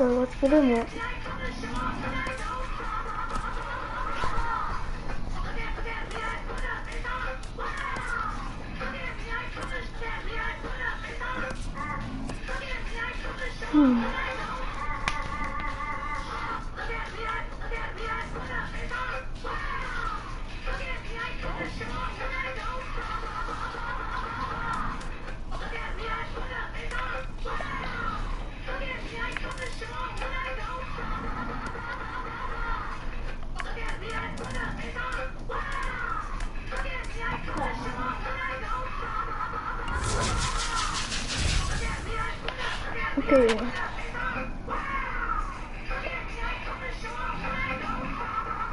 So let's get in it. Okay.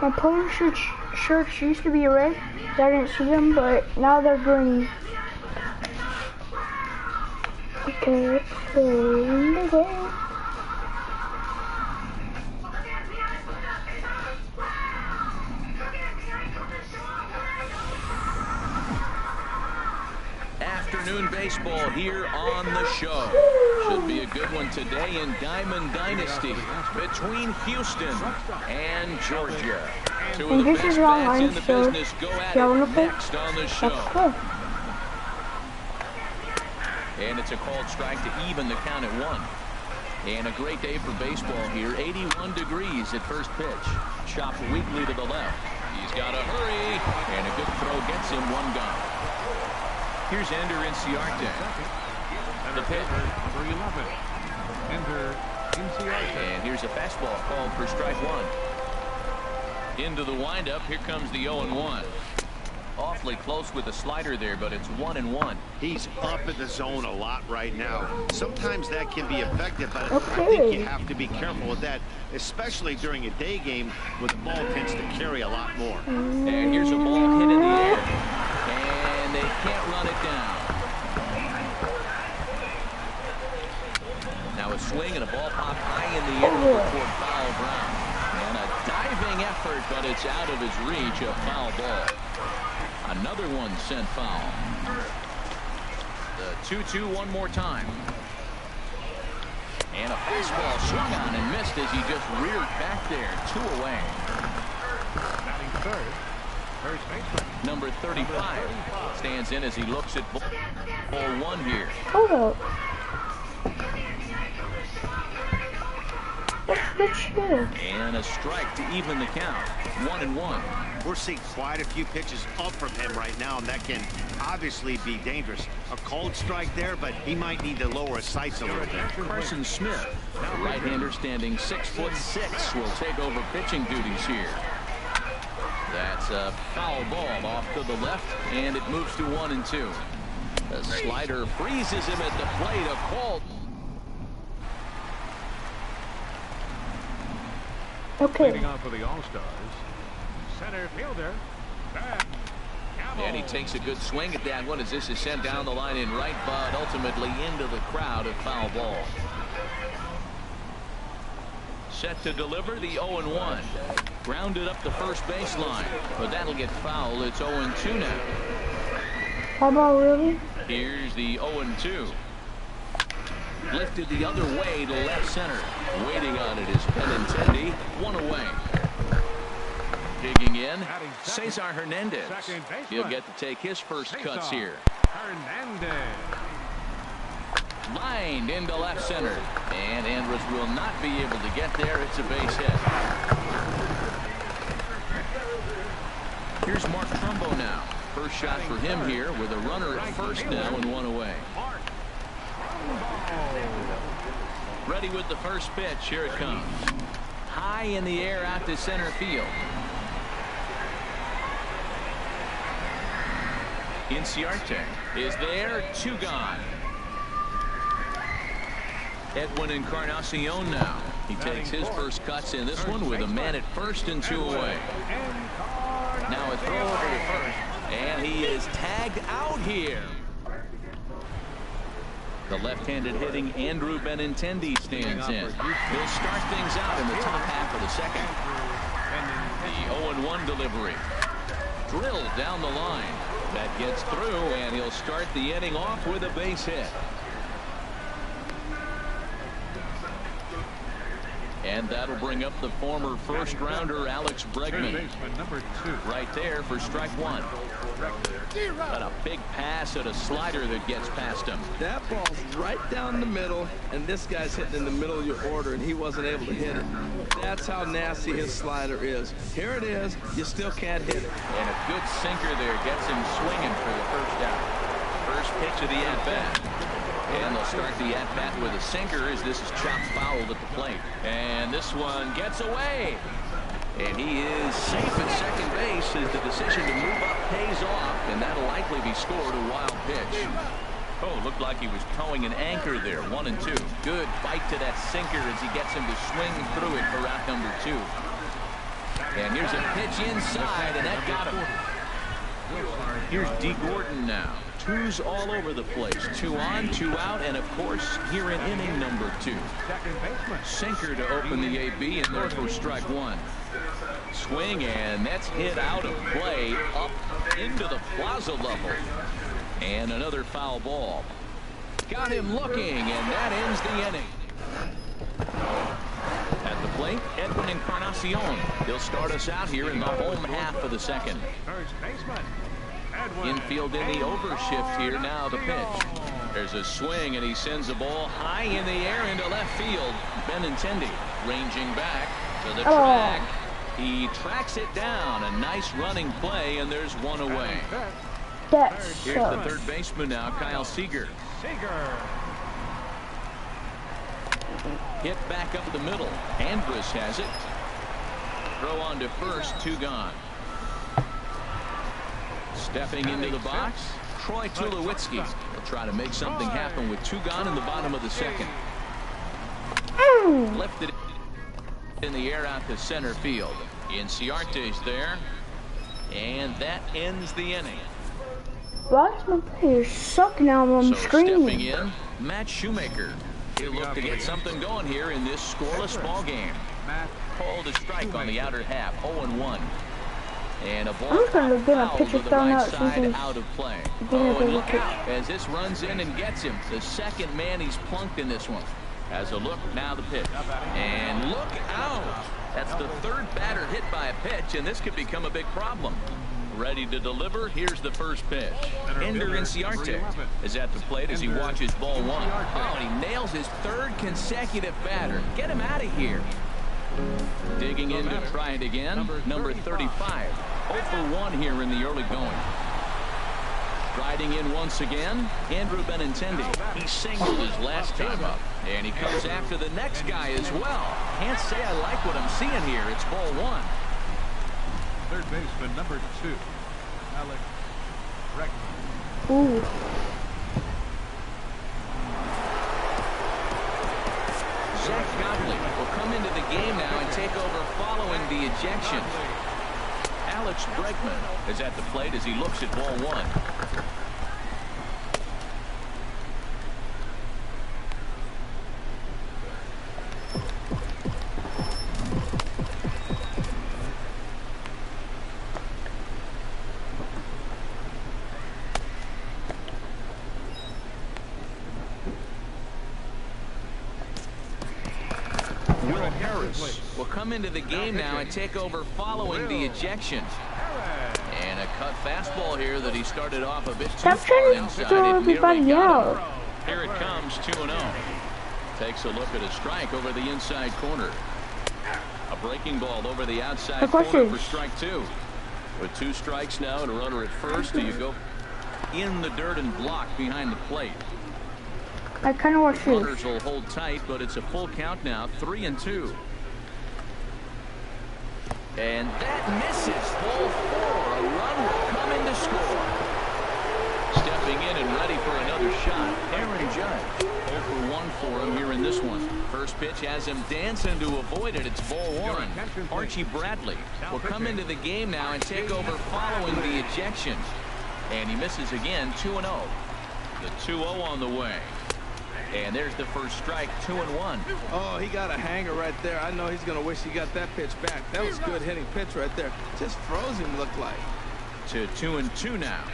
My opponent's shirts used to be red. I didn't see them, but now they're green. Okay, let's go in the game. Afternoon baseball here on the show. Should be a good one today in Diamond Dynasty between Houston and Georgia. Two of the best bats in the business go at it next on the show. And it's a called strike to even the count at 1. And a great day for baseball here. 81 degrees at first pitch. Chopped weakly to the left. He's got to hurry. And a good throw gets him 1 gone. Here's Ender Inciarte. The pitch. Number 11. Ender Inciarte. And here's a fastball called for strike 1. Into the windup. Here comes the 0-1. Awfully close with the slider there, but it's 1-1. He's up in the zone a lot right now. Sometimes that can be effective, but I think you have to be careful with that, especially during a day game when the ball tends to carry a lot more. And here's a ball hit in the air. And they can't run it down. Now a swing and a ball popped high in the air toward foul ground. And a diving effort, but it's out of his reach, a foul ball. Another one sent foul. The 2-2 one more time. And a fastball swung on and missed as he just reared back there. 2 away. Batting third. First baseman. Number 35 stands in as he looks at ball 1 here. Hold up. What's the chill? And a strike to even the count. 1-1. We're seeing quite a few pitches up from him right now, and that can obviously be dangerous. A cold strike there, but he might need to lower his sights a little bit. Carson Smith, the right-hander standing 6'6", will take over pitching duties here. That's a foul ball off to the left, and it moves to 1-2. The slider freezes him at the plate. A call. Okay. Leading off for the All-Stars, center fielder, and he takes a good swing at that one as this is sent down the line in right, but ultimately into the crowd. A foul ball. Set to deliver the 0-1. Grounded up the first baseline, but that'll get foul. It's 0-2 now. How about really? Here's the 0-2. Lifted the other way to left center. Waiting on it is Benintendi. 1 away. Digging in, Cesar Hernandez. He'll get to take his first cuts here. Hernandez. Lined into left center. And Andrus will not be able to get there. It's a base hit. Here's Mark Trumbo now. First shot for him here with a runner at first now and 1 away. Ready with the first pitch. Here it comes. High in the air out to center field. Inciarte is there. 2 gone. Edwin Encarnacion now. He takes his first cuts in this one with a man at first and 2 away. Now a throw over to first. And he is tagged out here. The left-handed hitting Andrew Benintendi stands in. He'll start things out in the top half of the second. The 0-1 delivery. Drilled down the line. That gets through, and he'll start the inning off with a base hit. And that'll bring up the former first-rounder Alex Bregman. Baseman number 2. Right there for strike one. Got a big pass at a slider that gets past him. That ball's right down the middle, and this guy's hitting in the middle of your order, and he wasn't able to hit it. That's how nasty his slider is. Here it is. You still can't hit it. And a good sinker there gets him swinging for the first out. First pitch of the at-bat. And they'll start the at-bat with a sinker as this is chopped foul at the plate. And this one gets away. And he is safe at second base as the decision to move up pays off. And that'll likely be scored a wild pitch. Oh, looked like he was towing an anchor there. 1-2. Good bite to that sinker as he gets him to swing through it for out number 2. And here's a pitch inside, and that got him. Here's D. Gordon now. 2's all over the place. 2 on, 2 out, and of course, here in inning number 2. Sinker to open the AB, and there for strike one. Swing, and that's hit out of play up into the plaza level. And another foul ball. Got him looking, and that ends the inning. At the plate, Edwin Encarnacion. He'll start us out here in the home half of the second. First baseman. Infield in the overshift here now to pitch. There's a swing, and he sends the ball high in the air into left field. Benintendi ranging back to the track. He tracks it down. A nice running play, and there's one away. Here's the third baseman now, Kyle Seager. Hit back up the middle. Andrus has it. Throw on to first, 2 gone. Stepping into the box, Troy Tulowitzki. He'll try to make something happen with 2 gone in the bottom of the second. Lifted in the air out to center field. Inciarte's there. And that ends the inning. Why is my player suck now on the screen? Stepping in, Matt Shoemaker. He'll look to get something going here in this scoreless ball game. Called a strike on the outer half, 0-1. And a ball I'm gonna get a foul pitcher to the thrown right out side since out of play. Oh, and look out as this runs in and gets him. The second man he's plunked in this one. As a look, now the pitch. And look out. That's the third batter hit by a pitch, and this could become a big problem. Ready to deliver. Here's the first pitch. Ender Inciarte is at the plate as he watches ball one. Oh, and he nails his third consecutive batter. Get him out of here. Digging in to try it again. Number 35. 0 for 1 here in the early going. Riding in once again, Andrew Benintendi. He singled his last time up. And he comes after the next guy as well. Can't say I like what I'm seeing here. It's ball 1. Third baseman number 2, Alex Bregman. Ooh. Zach Godley will come into the game now and take over following the ejection. Alex Bregman is at the plate as he looks at ball 1. Will come into the game now and take over follling the ejection. And a cut fastball here that he started off a bit too far inside. It nearly got him. Here it comes, 2-0. Takes a look at a strike over the inside corner. A breaking ball over the outside corner for strike 2. With 2 strikes now and a runner at first, do you go in the dirt and block behind the plate? I kind of want to. Runners will hold tight, but it's a full count now, 3-2. And that misses. Ball 4. A run will come in to score. Stepping in and ready for another shot, Aaron Judge. 0 for 1 for him here in this one. First pitch has him dancing to avoid it. It's ball 1. Archie Bradley will come into the game now and take over following the ejection. And he misses again, 2-0. The 2-0 on the way. And there's the first strike, 2-1. Oh, he got a hanger right there. I know he's going to wish he got that pitch back. That was a good hitting pitch right there. Just froze him, looked like. To 2-2 now.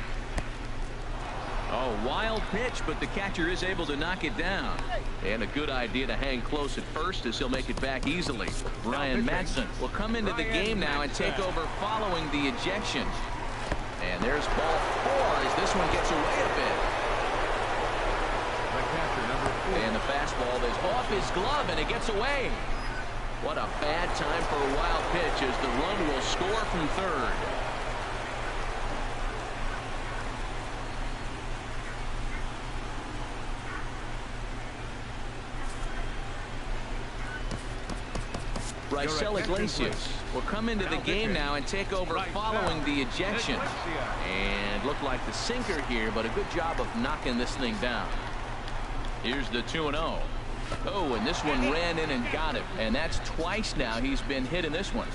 Oh, wild pitch, but the catcher is able to knock it down. And a good idea to hang close at first as he'll make it back easily. Ryan Madsen will come into the game now and take over following the ejection. And there's ball 4 as this one gets away a bit. The catcher, number 4. And the fastball is off his glove, and it gets away. What a bad time for a wild pitch as the run will score from third. Raisel Iglesias will come into the game now and take over following the ejection. And looked like the sinker here, but a good job of knocking this thing down. Here's the 2-0. Oh, and this one ran in and got him. And that's twice now he's been hit in this one.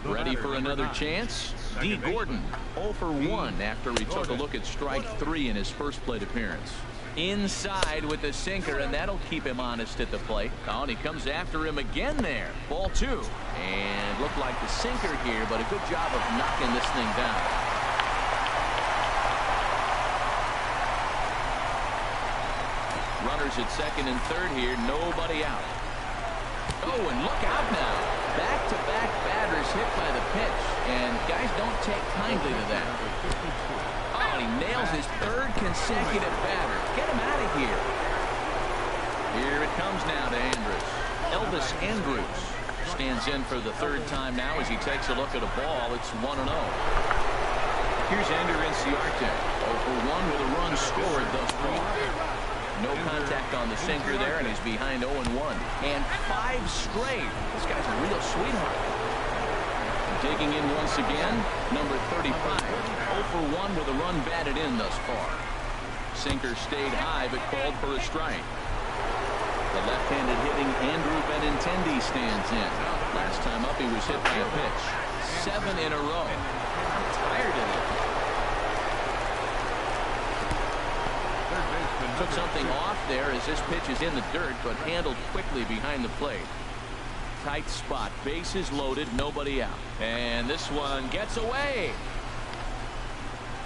Ready for another chance? D. Gordon, 0 for 1 after he took a look at strike 3 in his first plate appearance. Inside with the sinker, and that'll keep him honest at the plate. Oh, and he comes after him again there. Ball 2. And looked like the sinker here, but a good job of knocking this thing down. Runners at second and third here, nobody out. Oh, and look out now. Back-to-back batters hit by the pitch, and guys don't take kindly to that. Oh, and he nails his third consecutive batter. Get him out of here. Here it comes now to Andrus. Elvis Andrus stands in for the third time now as he takes a look at a ball. It's 1-0. Here's Ender Inciarte. 0 for 1 with a run scored thus far. No contact on the sinker there, and he's behind 0-1. And 5 straight. This guy's a real sweetheart. Digging in once again, number 35. 0 for 1 with a run batted in thus far. Sinker stayed high, but called for a strike. The left-handed hitting Andrew Benintendi stands in. Last time up, he was hit by a pitch. 7 in a row. I'm tired of it. Took something off there as this pitch is in the dirt, but handled quickly behind the plate. Tight spot, bases loaded, nobody out. And this one gets away.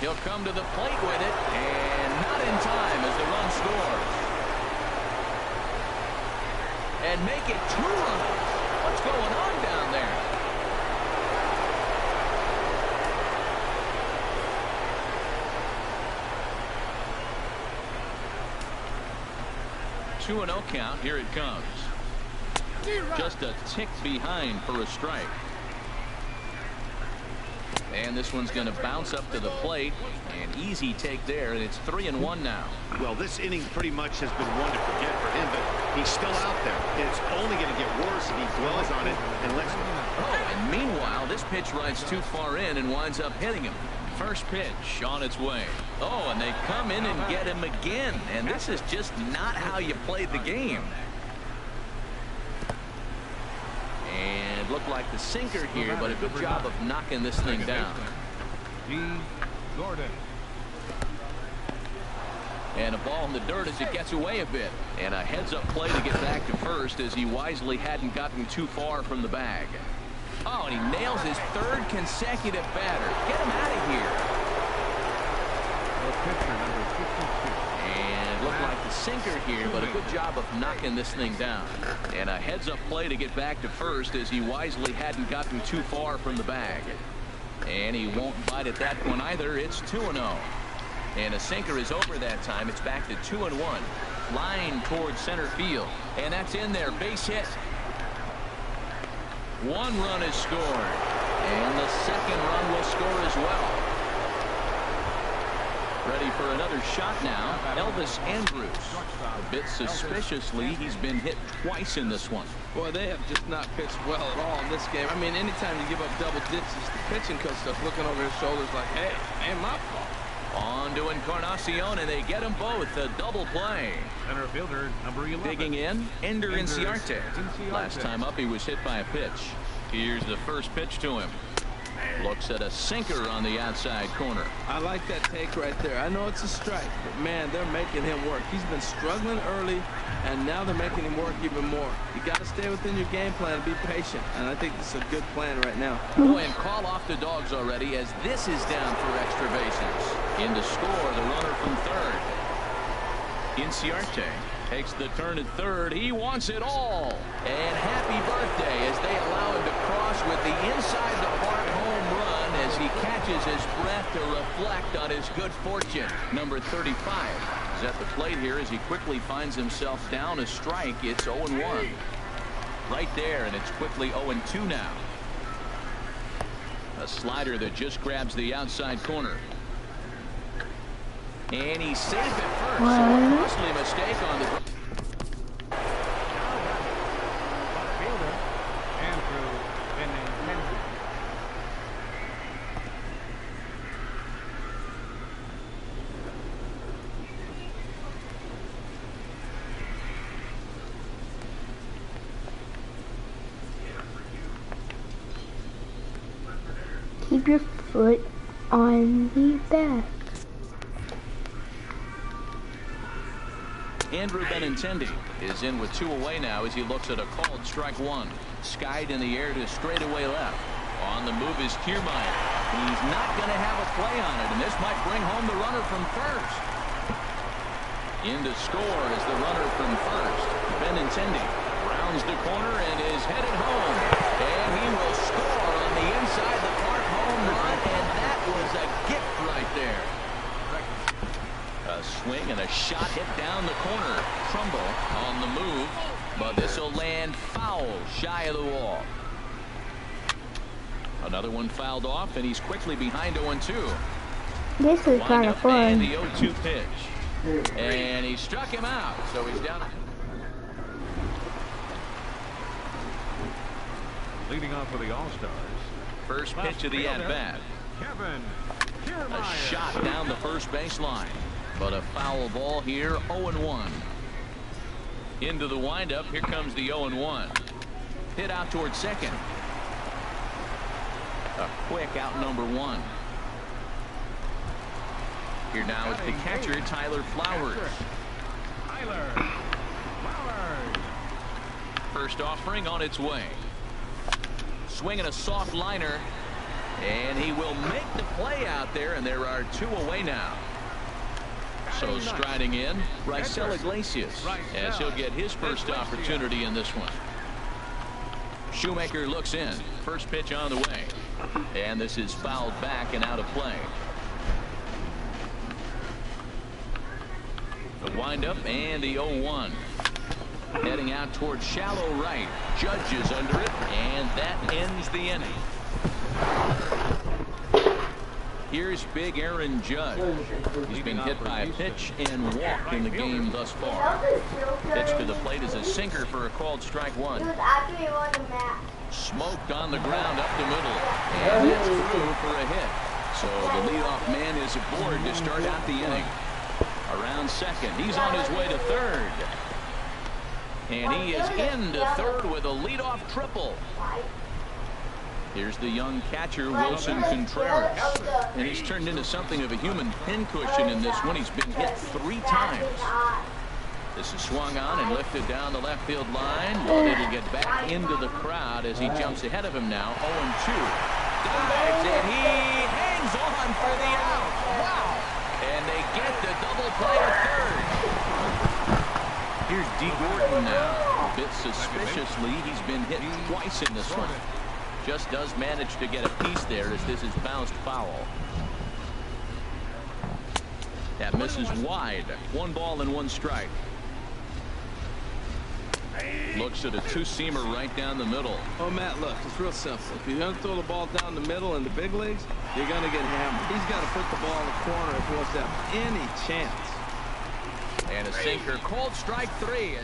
He'll come to the plate with it, and not in time as the run scores. And make it 2 runs. What's going on down there? Two and 0 count. Here it comes. Just a tick behind for a strike. And this one's going to bounce up to the plate. An easy take there, and it's 3-1 now. Well, this inning pretty much has been one to forget for him, but he's still out there. And it's only going to get worse if he dwells on it and lets it. Oh, and meanwhile, this pitch rides too far in and winds up hitting him. First pitch on its way. Oh, and they come in and get him again. And this is just not how you play the game. And looked like the sinker here, but a good job of knocking this thing down. D. Gordon. And a ball in the dirt as it gets away a bit. And a heads-up play to get back to first as he wisely hadn't gotten too far from the bag. Oh, and he nails his third consecutive batter. Get him out of here. The pitcher, number 52. And looked like the sinker here, but a good job of knocking this thing down. And a heads-up play to get back to first as he wisely hadn't gotten too far from the bag. And he won't bite at that one either. It's 2-0. And a sinker is over that time. It's back to 2-1. Line towards center field. And that's in there. Base hit. 1 run is scored. And the second run will score as well. Ready for another shot now. Elvis Andrus. A bit suspiciously, he's been hit twice in this one. Boy, they have just not pitched well at all in this game. I mean, anytime you give up double digits, the pitching coach stuff looking over his shoulders like, hey, ain't my fault. On to Encarnacion, and they get them both. A double play. Center fielder, number 11. Digging in, Ender Inciarte. Last time up, he was hit by a pitch. Here's the first pitch to him. Looks at a sinker on the outside corner. I like that take right there. I know it's a strike, but man, they're making him work. He's been struggling early, and now they're making him work even more. You got to stay within your game plan and be patient, and I think this is a good plan right now. Oh, and call off the dogs already as this is down for extra bases. In to score, the runner from third. Inciarte takes the turn at third. He wants it all. And happy birthday as they allow him to cross with the inside the park home run as he catches his breath to reflect on his good fortune. Number 35 is at the plate here as he quickly finds himself down a strike. It's 0-1. Right there, and it's quickly 0-2 now. A slider that just grabs the outside corner. And he's safe at first. So a costly mistake on the... Fielder, Andrew Benintendi. Keep your foot on the back. Andrew Benintendi is in with 2 away now as he looks at a called strike 1. Skied in the air to straightaway left. On the move is Kiermaier. He's not going to have a play on it, and this might bring home the runner from first. In to score is the runner from first. Benintendi rounds the corner and is headed home. And he will score on the inside the park home run, and that was a gift right there. A swing and a shot hit down the corner. Trumbull on the move, but this will land foul shy of the wall. Another one fouled off, and he's quickly behind 0-2. This is kind of fun. And the 0-2 pitch. And he struck him out, so he's down. Leading off for the All-Stars. First pitch of the at-bat. Kevin A Kiermaier. shot down the first baseline. But a foul ball here, 0-1. Into the windup, here comes the 0-1. Hit out towards second. A quick out number 1. Here now is the catcher, Tyler Flowers. Tyler Flowers. First offering on its way. Swinging a soft liner. And he will make the play out there, and there are 2 away now. So striding in, Raisel Iglesias, as he'll get his first opportunity in this one. Shoemaker looks in. First pitch on the way. And this is fouled back and out of play. The windup and the 0-1. Heading out towards shallow right. Judge is under it, and that ends the inning. Here's big Aaron Judge. He's been hit by a pitch and walked in the game thus far. Pitch to the plate is a sinker for a called strike 1. Smoked on the ground up the middle. And it's through for a hit. So the leadoff man is aboard to start out the inning. Around second. He's on his way to third. And he is into third with a leadoff triple. Here's the young catcher, Wilson Contreras. And he's turned into something of a human pincushion in this one. He's been hit 3 times. This is swung on and lifted down the left field line, but it'll get back into the crowd as he jumps ahead of him now. 0-2. Dives, and he hangs on for the out. Wow! And they get the double play at third. Here's D. Gordon now. A bit suspiciously, he's been hit twice in this one. Just does manage to get a piece there as this is bounced foul. That misses wide. 1 ball and 1 strike. Looks at a 2-seamer right down the middle. Oh, Matt, look, it's real simple. If you're going to throw the ball down the middle in the big leagues, you're going to get hammered. He's got to put the ball in the corner if he wants to have any chance. And a sinker, called strike 3.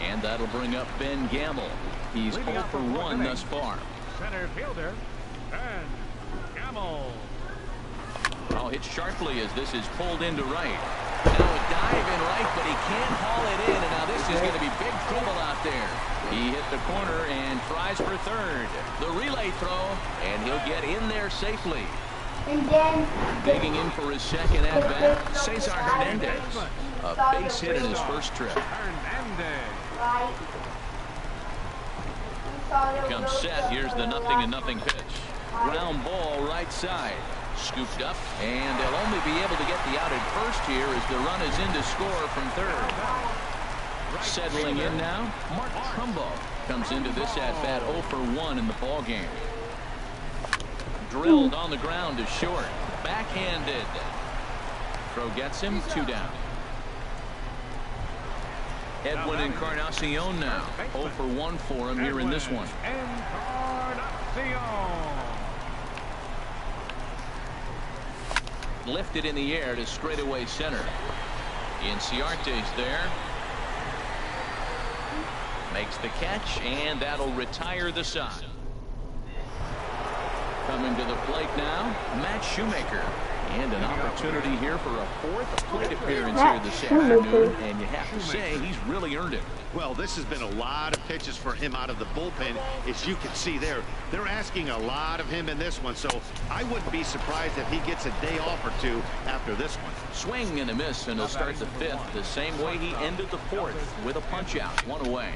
And that'll bring up Ben Gamble. He's 0 for 1 thus far. Center fielder, Ben Gamble. Oh, hit sharply as this is pulled into right. Now a dive in right, but he can't haul it in. And now this is going to be big trouble out there. He hit the corner and tries for third. The relay throw, and he'll get in there safely. And then Digging in for his second at-bat, Cesar Hernandez. A base hit in his first trip. Hernandez. Comes set. Here's the 0-0 pitch. Ground ball right side. Scooped up, and they'll only be able to get the out at first here as the run is in to score from third. Settling in now, Mark Trumbo comes into this at-bat 0 for 1 in the ball game. Drilled on the ground to short. Backhanded. Throw gets him, 2 down. Edwin Encarnacion now. 0 for 1 for him here in this one. Lifted in the air to straightaway center. Inciarte's there. Makes the catch, and that'll retire the side. Coming to the plate now, Matt Shoemaker. And an opportunity here for a 4th plate appearance here this afternoon. And you have to say, he's really earned it. Well, this has been a lot of pitches for him out of the bullpen. As you can see there, they're asking a lot of him in this one. So I wouldn't be surprised if he gets a day off or 2 after this one. Swing and a miss, and he'll start the 5th the same way he ended the 4th with a punch out, 1 away.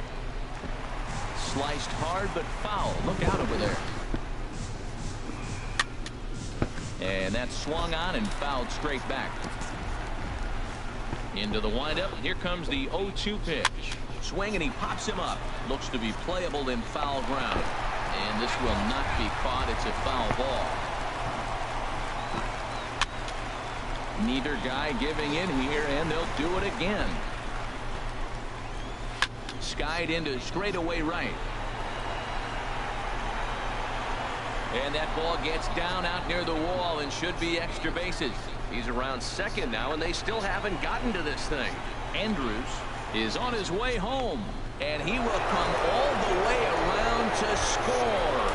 Sliced hard but foul. Look out over there. And that's swung on and fouled straight back. Into the windup. Here comes the 0-2 pitch. Swing, and he pops him up. Looks to be playable in foul ground. And this will not be caught. It's a foul ball. Neither guy giving in here, and they'll do it again. Skied into straightaway right. And that ball gets down out near the wall and should be extra bases. He's around second now, and they still haven't gotten to this thing. Andrews is on his way home, and he will come all the way around to score.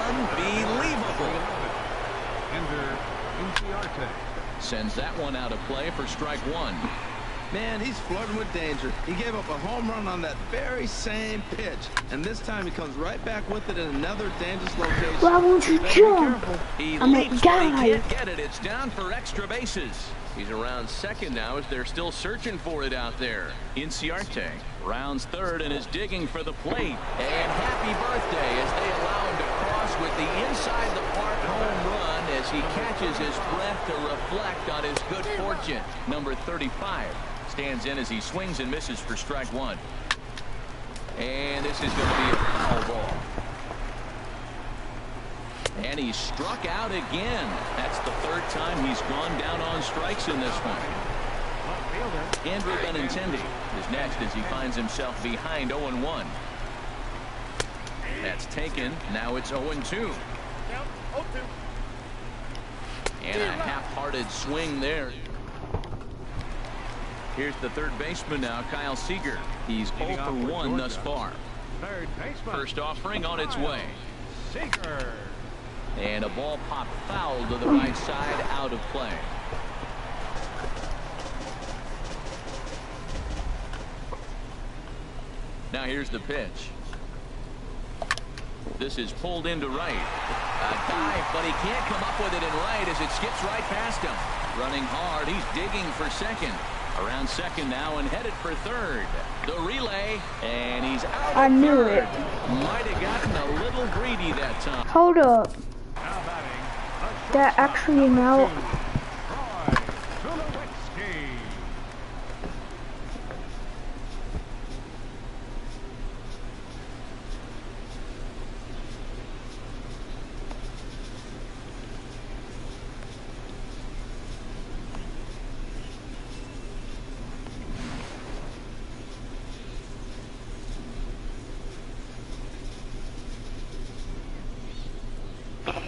Unbelievable. Sends that one out of play for strike 1. Man, he's flirting with danger. He gave up a home run on that very same pitch, and this time he comes right back with it in another dangerous location. Why won't you jump? He I'm leaps, a but he guy. can't get it. It's down for extra bases. He's around second now as they're still searching for it out there. Inciarte rounds third and is digging for the plate. And happy birthday as they allow him to cross with the inside the park home run as he catches his breath to reflect on his good fortune. Number 35 stands in as he swings and misses for strike 1. And this is going to be a foul ball. And he's struck out again. That's the 3rd time he's gone down on strikes in this one. Andrew Benintendi is next as he finds himself behind 0-1. That's taken. Now it's 0-2. And a half-hearted swing there. Here's the third baseman now, Kyle Seager. He's 0 for 1 thus far. First offering on its way. Seager. And a ball popped foul to the right side, out of play. Now here's the pitch. This is pulled into right. A dive, but he can't come up with it in right as it skips right past him. Running hard, he's digging for second. Around second now and headed for third. The relay, and he's out. I knew it. Might have gotten a little greedy that time. Hold up. That actually now.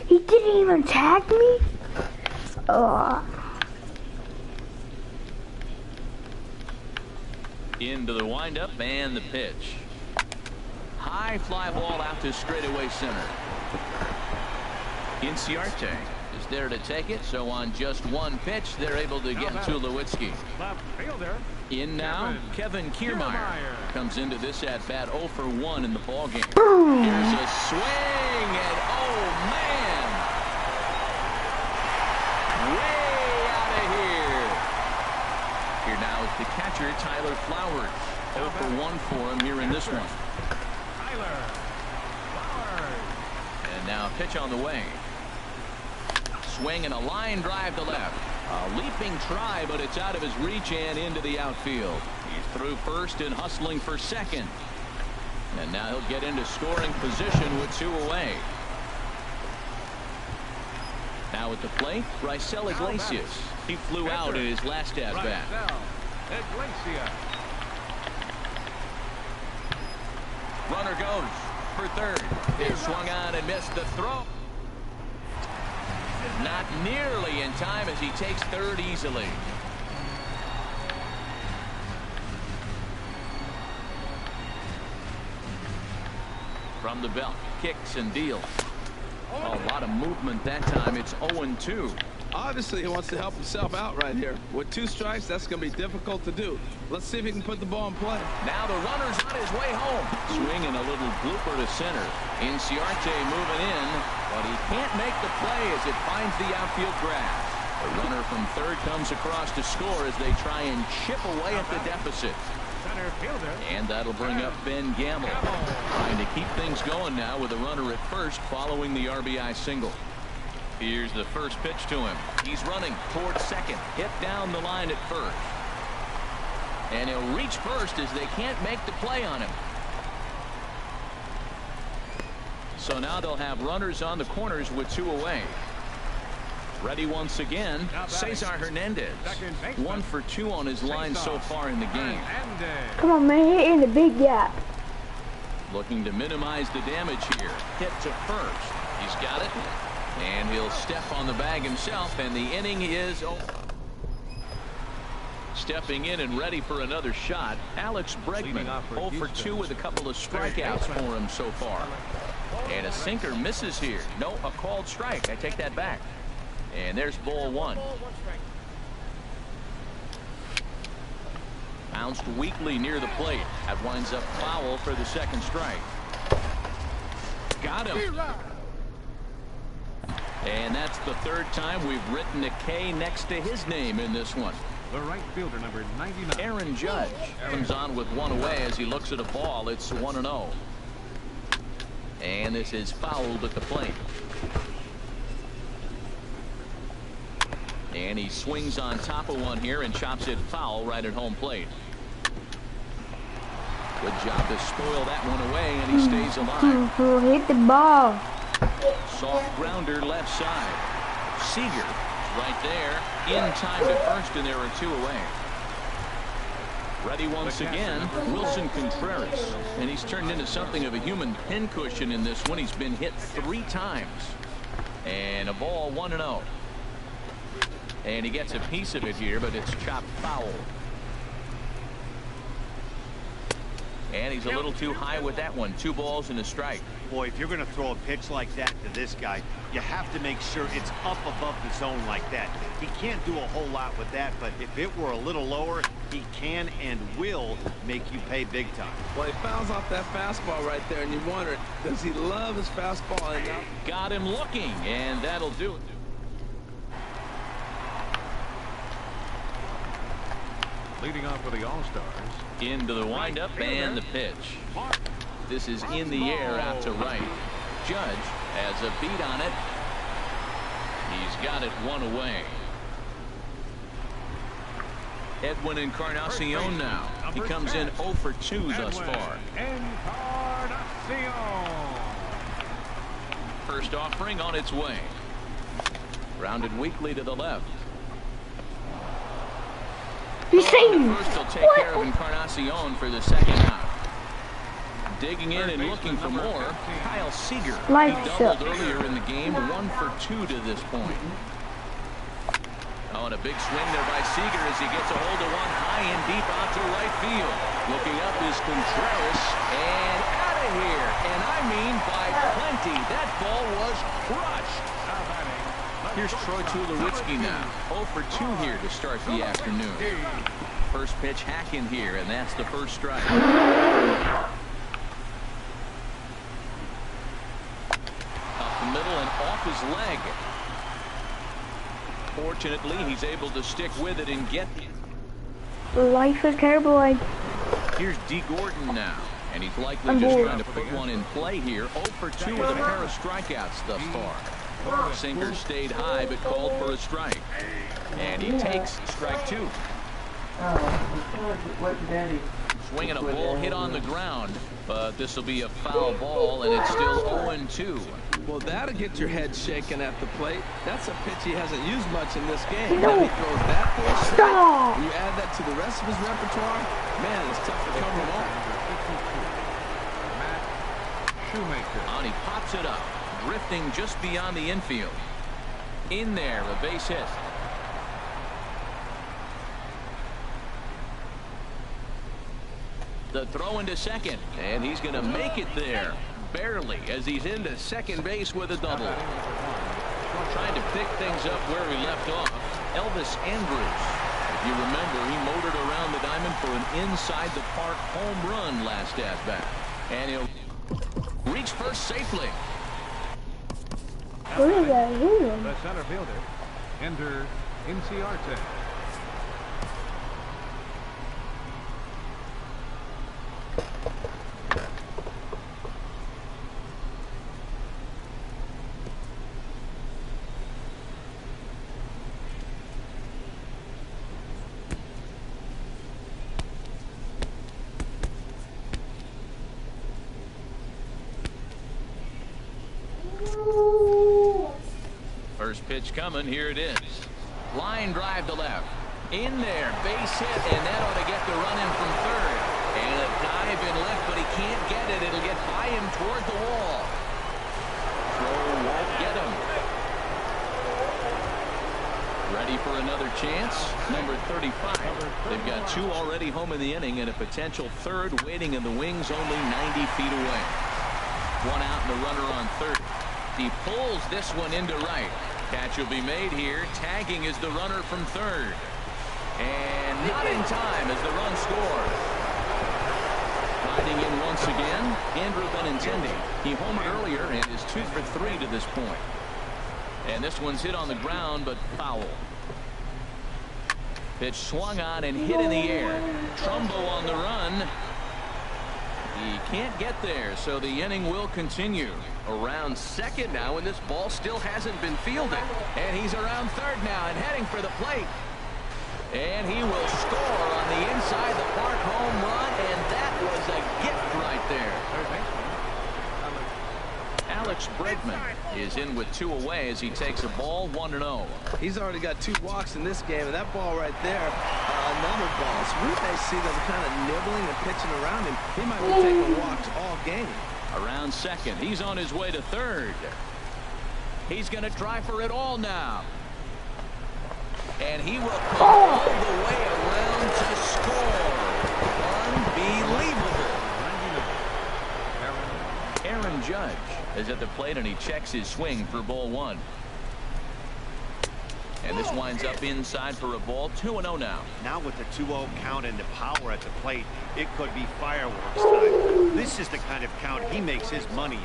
He didn't even tag me? Into the windup and the pitch. High fly ball out to straightaway center. Inciarte is there to take it, so on just one pitch they're able to get to Lewitzki. In now, Kevin Kiermaier comes into this at bat 0 for 1 in the ball game. Here's a swing, and oh man, way out of here. Here now is the catcher, Tyler Flowers. 0 for 1 for him here in this one. And now pitch on the way. swing and a line drive to left. A leaping try, but it's out of his reach and into the outfield. He's through first and hustling for second. And now he'll get into scoring position with 2 away. Now at the plate, Raisel Iglesias. He flew out in his last at-bat. Runner goes for third. It swung on and missed the throw. Not nearly in time as he takes third easily. From the belt, kicks and deals. A lot of movement that time. It's 0-2. Obviously, he wants to help himself out right here. With 2 strikes, that's going to be difficult to do. Let's see if he can put the ball in play. Now the runner's on his way home. Swinging a little blooper to center. Inciarte moving in, but he can't make the play as it finds the outfield grass. The runner from third comes across to score as they try and chip away at the deficit. And that'll bring up Ben Gamble. Trying to keep things going now with a runner at first following the RBI single. Here's the first pitch to him. He's running towards second. Hit down the line at first. And he'll reach first as they can't make the play on him. So now they'll have runners on the corners with 2 away. Ready once again, Cesar Hernandez. 1 for 2 on his line so far in the game. Come on, man, hit in the big gap. Looking to minimize the damage here. Hit to first. He's got it. And he'll step on the bag himself, and the inning is over. Stepping in and ready for another shot, Alex Bregman. 0 for 2 with a couple of strikeouts for him so far. And a sinker misses here. No, a called strike. I take that back. And there's ball 1. Bounced weakly near the plate. That winds up foul for the second strike. Got him. And that's the 3rd time we've written a K next to his name in this one. The right fielder, number 99. Aaron Judge comes on with 1 away as he looks at a ball. It's 1-0. And this is fouled at the plate. And he swings on top of one here and chops it foul right at home plate. Good job to spoil that one away, and he stays alive. Hit the ball. Soft grounder left side. Seager right there in time to first, and there are 2 away. Ready once again, Wilson Contreras. And he's turned into something of a human pincushion in this one. He's been hit 3 times. And a ball 1-0. And he gets a piece of it here, but it's chopped foul. And he's a little too high with that one. 2 balls and a strike. Boy, if you're going to throw a pitch like that to this guy, you have to make sure it's up above the zone like that. He can't do a whole lot with that, but if it were a little lower, he can and will make you pay big time. Well, he fouls off that fastball right there, and you wonder, does he love his fastball? Got him looking, and that'll do it. Leading off for the All-Stars. Into the windup and the pitch. This is in the air out to right. Judge has a beat on it. He's got it 1 away. Edwin Encarnacion now. He comes in 0 for 2 thus far. Encarnacion. First offering on its way. Grounded weakly to the left. He's saying, First he'll take care of Encarnacion for the second out. Digging in and looking for more, Kyle Seager. He doubled earlier in the game, 1 for 2 to this point. Oh, and a big swing there by Seager as he gets a hold of one high and deep out to right field. Looking up is Contreras, and out of here. And I mean by plenty. That ball was crushed. Here's Troy Tulowitzki now. 0 for 2 here to start the afternoon. First pitch hack in here, and that's the first strike. Up the middle and off his leg. Fortunately, he's able to stick with it and get it. Life is terrible. Here's D. Gordon now, and he's likely just trying to put one in play here. 0 for 2 with a pair of strikeouts thus far. Sinker stayed high but called for a strike. And he takes strike 2. Swinging a ball hit on the ground, but this will be a foul ball, and it's still 0-2. Well, that'll get your head shaken at the plate. That's a pitch he hasn't used much in this game. Now he throws that for a strike. You add that to the rest of his repertoire, man, it's tough to cover him all. And he pops it up, drifting just beyond the infield. In there, a base hit. The throw into second, and he's going to make it there. Barely, as he's into second base with a double. Trying to pick things up where he left off, Elvis Andrus. If you remember, he motored around the diamond for an inside-the-park home run last at-bat. And he'll reach first safely. Who is that? The center fielder, Ender Inciarte. First pitch coming. Here it is. Line drive to left. In there. Base hit, and that ought to get the run in from third. And a dive in left, but he can't get it. It'll get by him toward the wall. Throw won't get him. Ready for another chance. Number 35. They've got 2 already home in the inning, and a potential third waiting in the wings only 90 feet away. 1 out and a runner on third. He pulls this one into right. Catch will be made here. Tagging is the runner from third. And not in time as the run scores. Riding in once again, Andrew Benintendi. He homered earlier and is 2 for 3 to this point. And this one's hit on the ground, but foul. Pitch swung on and hit in the air. Trumbo on the run. He can't get there, so the inning will continue. Around second now, and this ball still hasn't been fielded. And he's around third now and heading for the plate. And he will score on the inside the park home run, and that was a gift right there. Alex Bregman is in with 2 away as he takes a ball 1-0. He's already got 2 walks in this game, and that ball right there, another ball. So we may see them kind of nibbling and pitching around him. He might be taking walks all game. Around second. He's on his way to third. He's going to try for it all now. And he will come all the way around to score. Unbelievable. Aaron Judge is at the plate, and he checks his swing for ball 1. And this winds up inside for a ball. 2-0 now. Now with the 2-0 count and the power at the plate, it could be fireworks time. This is the kind of count he makes his money in.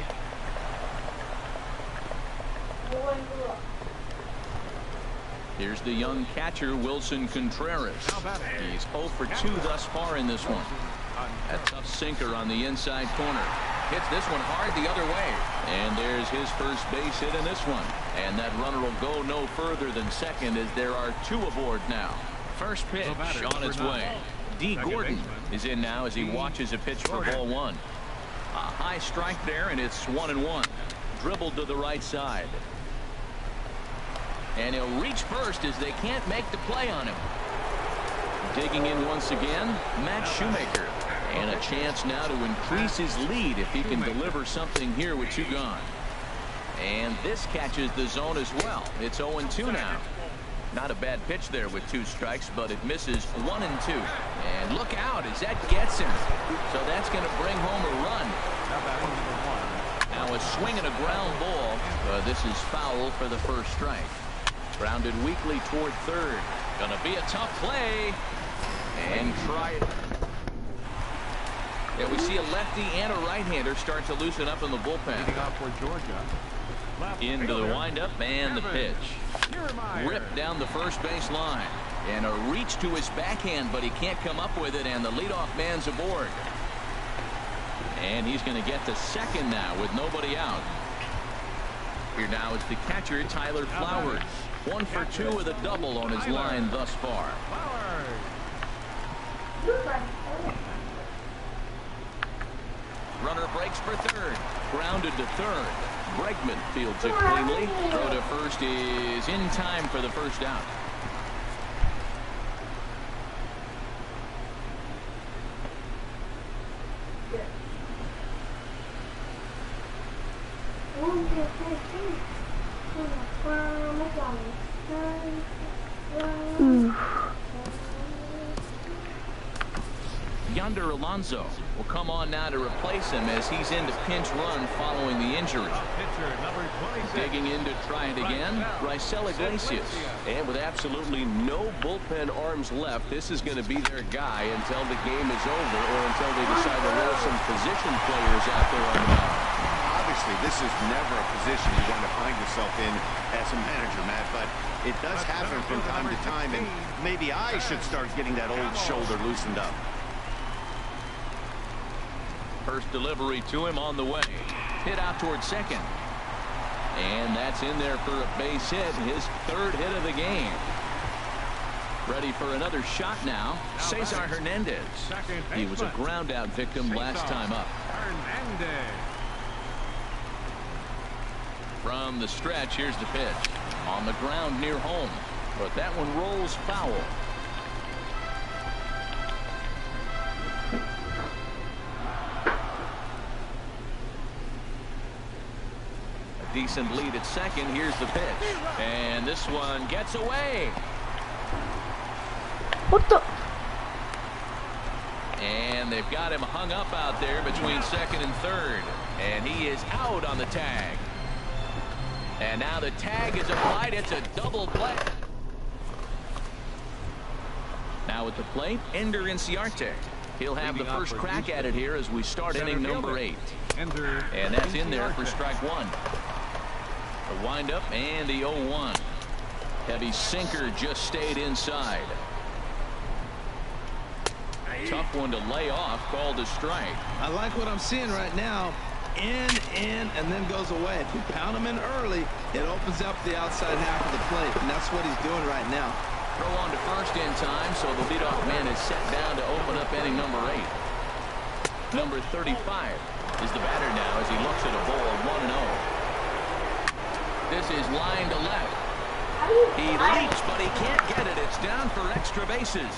Here's the young catcher, Wilson Contreras. He's 0 for 2 thus far in this one. A tough sinker on the inside corner. Hits this one hard the other way. And there's his first base hit in this one. And that runner will go no further than second as there are 2 aboard now. First pitch on its way. D. Gordon is in now as he watches a pitch for ball 1. A high strike there, and it's 1-1. Dribbled to the right side. And he'll reach first as they can't make the play on him. Digging in once again, Matt Shoemaker. And a chance now to increase his lead if he can deliver something here with 2 gone. And this catches the zone as well. It's 0-2 now. Not a bad pitch there with 2 strikes, but it misses 1-2. And look out as that gets him. So that's going to bring home a run. Now a swing and a ground ball. This is foul for the first strike. Grounded weakly toward third. Gonna be a tough play. And try it. Yeah, we see a lefty and a right-hander start to loosen up in the bullpen. Into the windup and the pitch. Ripped down the first base line. And a reach to his backhand, but he can't come up with it, and the leadoff man's aboard. And he's going to get to second now with nobody out. Here now is the catcher, Tyler Flowers. 1 for 2 with a double on his line thus far. Runner breaks for third. Grounded to third. Bregman fields it cleanly. Throw to first is in time for the first out. Yonder Alonso will come on now to replace him as he's into pinch run following the injury. Digging in to try it again, Raisel Iglesias. And with absolutely no bullpen arms left, this is going to be their guy until the game is over or until they decide to roll some position players out there on the mound. Obviously, this is never a position you want to find yourself in as a manager, Matt, but it does happen from time to time, and maybe I should start getting that old shoulder loosened up. First delivery to him on the way. Hit out towards second. And that's in there for a base hit, his third hit of the game. Ready for another shot now, Cesar Hernandez. He was a ground out victim last time up. From the stretch, here's the pitch. On the ground near home, but that one rolls foul. Decent lead at second. Here's the pitch. And this one gets away. What the? And they've got him hung up out there between second and third. And he is out on the tag. And now the tag is applied. It's a double play. Now at the plate, Ender Inciarte. He'll have the first crack at it here as we start inning number 8. And that's in there for strike one. The windup and the 0-1. Heavy sinker just stayed inside. Tough one to lay off, called a strike. I like what I'm seeing right now. In, and then goes away. If you pound him in early, it opens up the outside half of the plate, and that's what he's doing right now. Throw on to first in time, so the leadoff man is set down to open up inning number 8. Number 35 is the batter now as he looks at a ball 1-0. This is line to left. He leaps, but he can't get it. It's down for extra bases.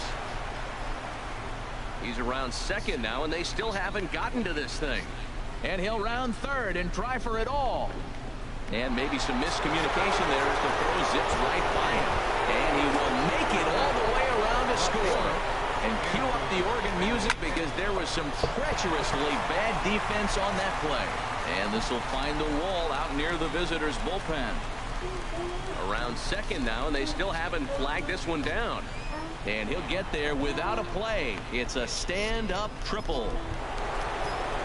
He's around second now, and they still haven't gotten to this thing. And he'll round third and try for it all. And maybe some miscommunication there as the throw zips right by him. And he will make it all the way around to score. And cue up the organ music because there was some treacherously bad defense on that play. And this will find the wall out near the visitors' bullpen. Around second now, and they still haven't flagged this one down. And he'll get there without a play. It's a stand-up triple.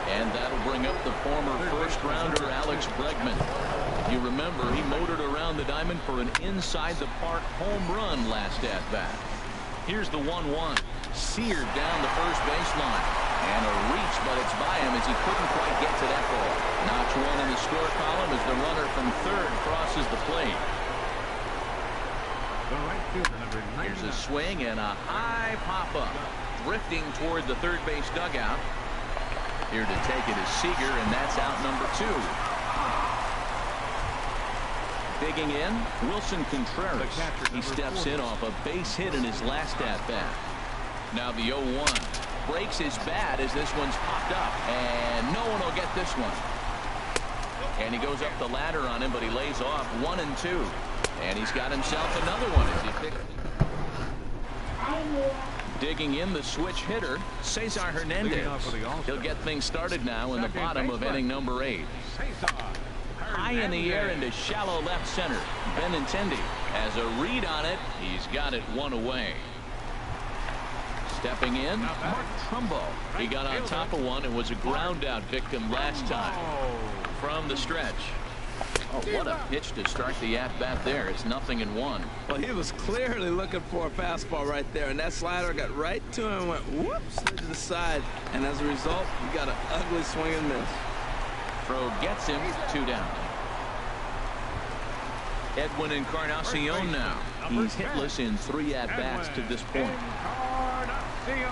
And that'll bring up the former first-rounder Alex Bregman. You remember he motored around the diamond for an inside-the-park home run last at-bat. Here's the 1-1. Seared down the first baseline. And a reach, but it's by him as he couldn't quite get to that ball. Notch one in the score column as the runner from third crosses the plate. Here's a swing and a high pop-up. Drifting toward the third base dugout. Here to take it is Seager, and that's out number 2. Digging in, Wilson Contreras. He steps in off a base hit in his last at-bat. Now the 0-1. Breaks his bat as this one's popped up, and no one will get this one. And he goes up the ladder on him, but he lays off 1 and 2. And he's got himself another one as he picks. Digging in, the switch hitter, Cesar Hernandez. He'll get things started now in the bottom of inning number 8. High in the air into shallow left center. Benintendi has a read on it. He's got it 1 away. Stepping in, Mark Trumbo. He got on top of one and was a ground out victim last time. From the stretch. Oh, what a pitch to start the at-bat there. It's 0-1. Well, he was clearly looking for a fastball right there, and that slider got right to him and went whoops to the side. And as a result, he got an ugly swing and miss. Throw gets him 2 down. Edwin Encarnacion now. He's hitless in 3 at-bats to this point. Encarnacion.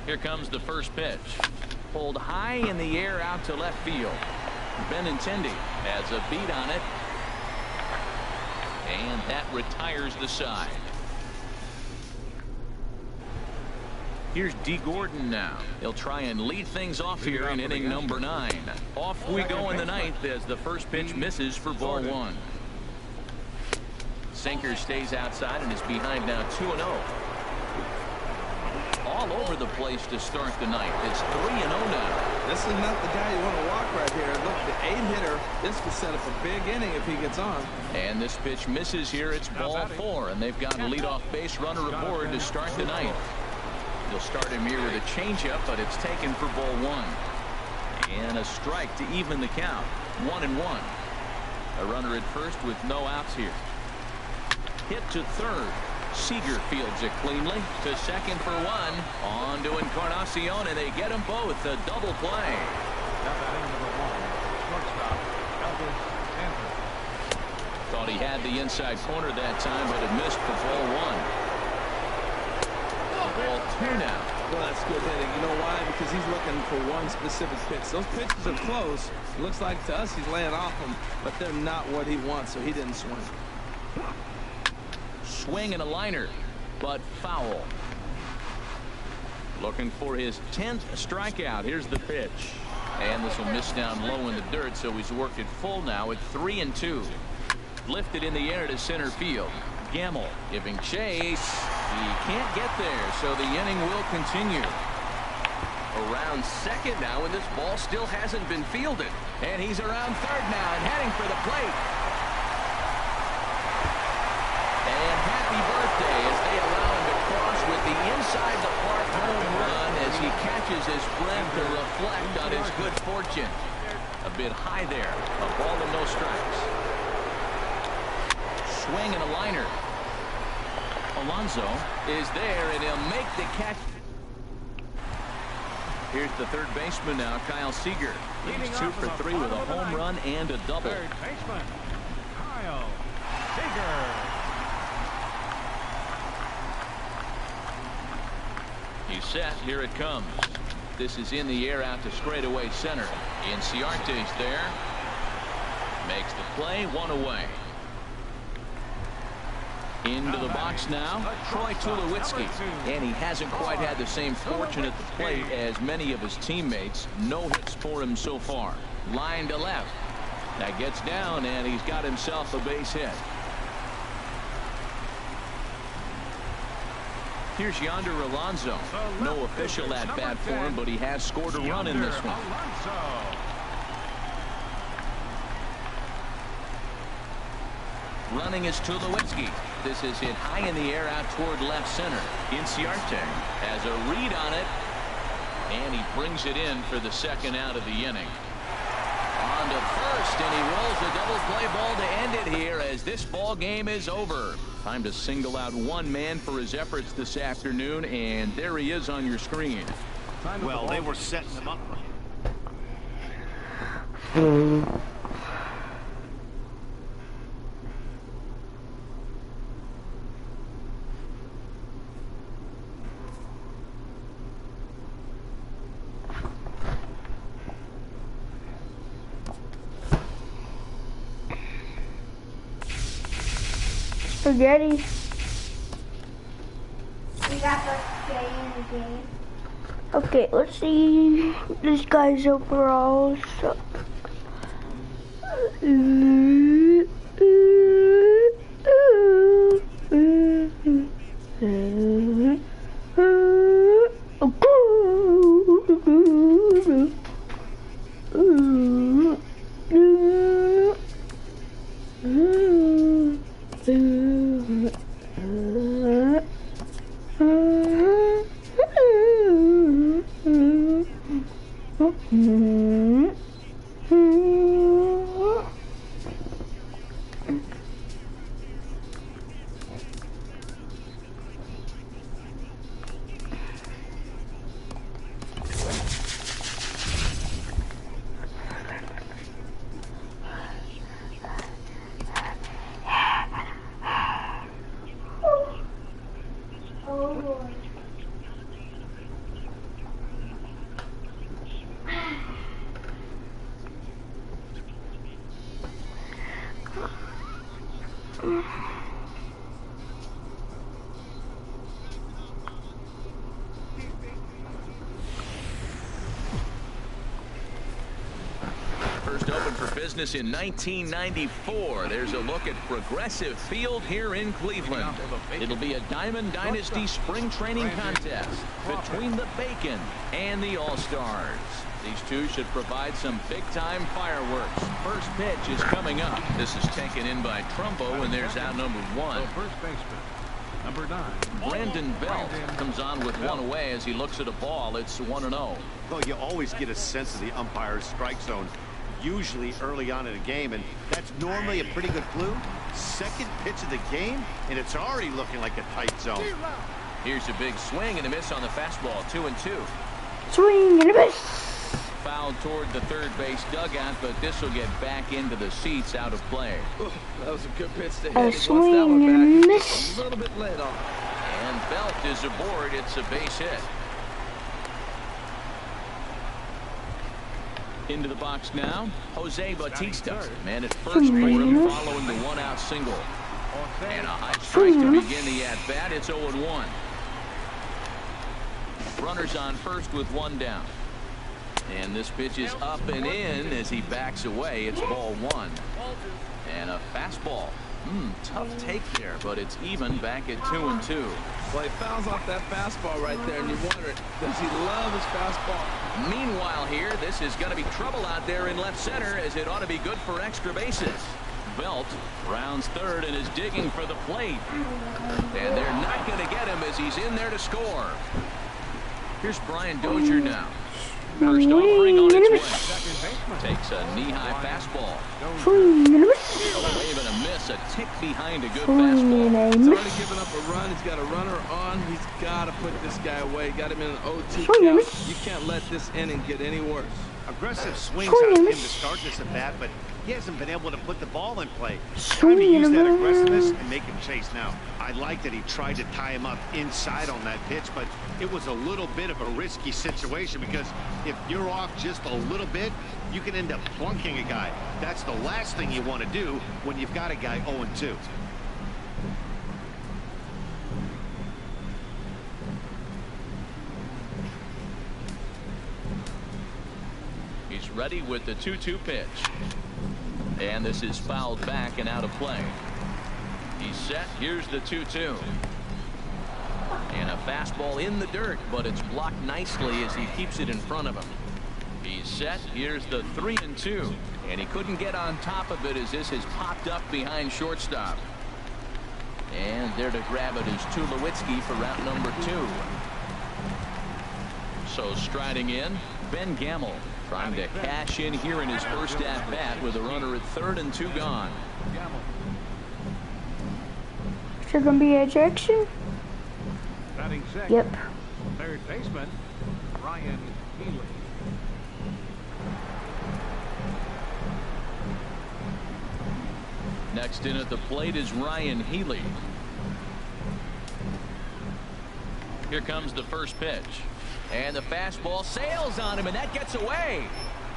Here comes the first pitch. Pulled high in the air out to left field. Benintendi has a beat on it. And that retires the side. Here's D. Gordon now. He'll try and lead things off here in inning number 9. Off we go in the 9th as the first pitch misses for ball 1. Sinker stays outside and is behind now 2-0. All over the place to start the 9th. It's 3-0 now. This is not the guy you want to walk right here. Look, the 8-hitter, this could set up a big inning if he gets on. And this pitch misses here. It's ball 4, and they've got a leadoff base runner aboard to start the 9th. They'll start him here with a changeup, but it's taken for ball 1. And a strike to even the count. 1-1. A runner at first with no outs here. Hit to third. Seager fields it cleanly to second for 1. On to Encarnacion, and they get them both. A double play. Now batting number 1, shortstop, Elvis Andrews. Thought he had the inside corner that time, but it missed for ball 1. Ball 2 now. Well, that's good hitting. You know why? Because he's looking for one specific pitch. Those pitches are close. Looks like to us he's laying off them, but they're not what he wants, so he didn't swing. Swing and a liner, but foul. Looking for his 10th strikeout. Here's the pitch. And this will miss down low in the dirt, so he's worked it full now at 3-2. Lifted in the air to center field. Gamble giving chase. He can't get there, so the inning will continue. Around second now, and this ball still hasn't been fielded. And he's around third now and heading for the plate. And happy birthday as they allow him to cross with the inside the park home run as he catches his breath to reflect on his good fortune. A bit high there. A ball and no strikes. Swing and a liner. Alonso is there, and he'll make the catch. Here's the third baseman now, Kyle Seager. He's 2 for 3 with a home run and a double. Third baseman, Kyle Seager. He's set. Here it comes. This is in the air out to straightaway center. Inciarte's there. Makes the play. 1 away. Into the box now, Troy Tulowitzki. And he hasn't quite had the same fortune at the plate as many of his teammates. No hits for him so far. Line to left. That gets down, and he's got himself a base hit. Here's Yonder Alonso. No official at bat for him, but he has scored a run in this one. Running is Tulowitzki. This is hit high in the air out toward left center. Inciarte has a read on it, and he brings it in for the second out of the inning. On to first, and he rolls a double play ball to end it here as this ball game is over. Time to single out one man for his efforts this afternoon, and there he is on your screen. Well, they were setting him up. Spaghetti. We got to stay in the game. Okay, let's see this guy's overalls. First opened for business in 1994. There's a look at Progressive Field here in Cleveland. It'll be a Diamond Dynasty spring training contest between the Bacon and the All-Stars. These two should provide some big-time fireworks. First pitch is coming up. This is taken in by Trumbo, and there's out number one. First baseman, number 9. Brandon Belt comes on with one away as he looks at a ball. It's 1-0. Well, you always get a sense of the umpire's strike zone, usually early on in a game, and that's normally a pretty good clue. Second pitch of the game, and it's already looking like a tight zone. Here's a big swing and a miss on the fastball. 2-2. Swing and a miss. Foul toward the third base dugout, but this will get back into the seats, out of play. Ooh, that was a good pitch to hit. A He wants that swing one and a back. miss. Just a little bit late on. And Belt is aboard. It's a base hit. Into the box now, Jose Bautista. Man at first for him following the one-out single. And a high strike to begin the at-bat. It's 0-1. Runners on first with one down. And this pitch is up and in as he backs away. It's ball one. And a fastball. Tough take there, but it's even back at 2-2. Well, he fouls off that fastball right there, and you wonder, does he love his fastball? Meanwhile here, this is going to be trouble out there in left center, as it ought to be good for extra bases. Belt rounds third and is digging for the plate. And they're not going to get him as he's in there to score. Here's Brian Dozier now. First offering on its way. Takes a knee-high fastball. Swing and a miss. A wave and a miss, a tick behind a good Swing fastball. and a He's miss. already given up a run. He's got a runner on. He's got to put this guy away. Got him in an 0-2 Swing and a count. miss. You can't let this inning get any worse. Aggressive swings Swing out of and him to miss. start this at bat, but he hasn't been able to put the ball in play. Time to Swing use and that a aggressiveness miss. and make him chase now. I like that he tried to tie him up inside on that pitch, but it was a little bit of a risky situation because if you're off just a little bit, you can end up plunking a guy. That's the last thing you want to do when you've got a guy 0-2. He's ready with the 2-2 pitch. And this is fouled back and out of play. He's set. Here's the 2-2. And a fastball in the dirt, but it's blocked nicely as he keeps it in front of him. He's set. Here's the 3-2. And he couldn't get on top of it as this has popped up behind shortstop. And there to grab it is Tulowitzki for route number 2. So striding in, Ben Gamble, trying to cash in here in his first at-bat with a runner at third and 2 gone. Is there going to be ejection? Batting sixth, Yep. third baseman, Ryan Healy. Next in at the plate is Ryan Healy. Here comes the first pitch. And the fastball sails on him, and that gets away.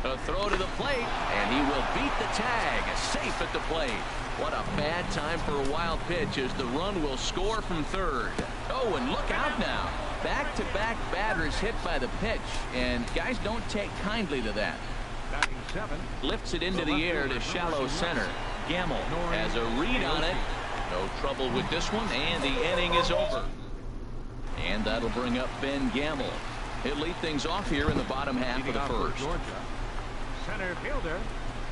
A throw to the plate, and he will beat the tag. Safe at the plate. What a bad time for a wild pitch as the run will score from third. Oh, and look out now. Back-to-back batters hit by the pitch, and guys don't take kindly to that. Batting seventh, Lifts it into the air to shallow center. Gamble has a read on it. No trouble with this one, and the inning is over. And that'll bring up Ben Gamble. He'll lead things off here in the bottom half of leading the off for first. Georgia, center fielder,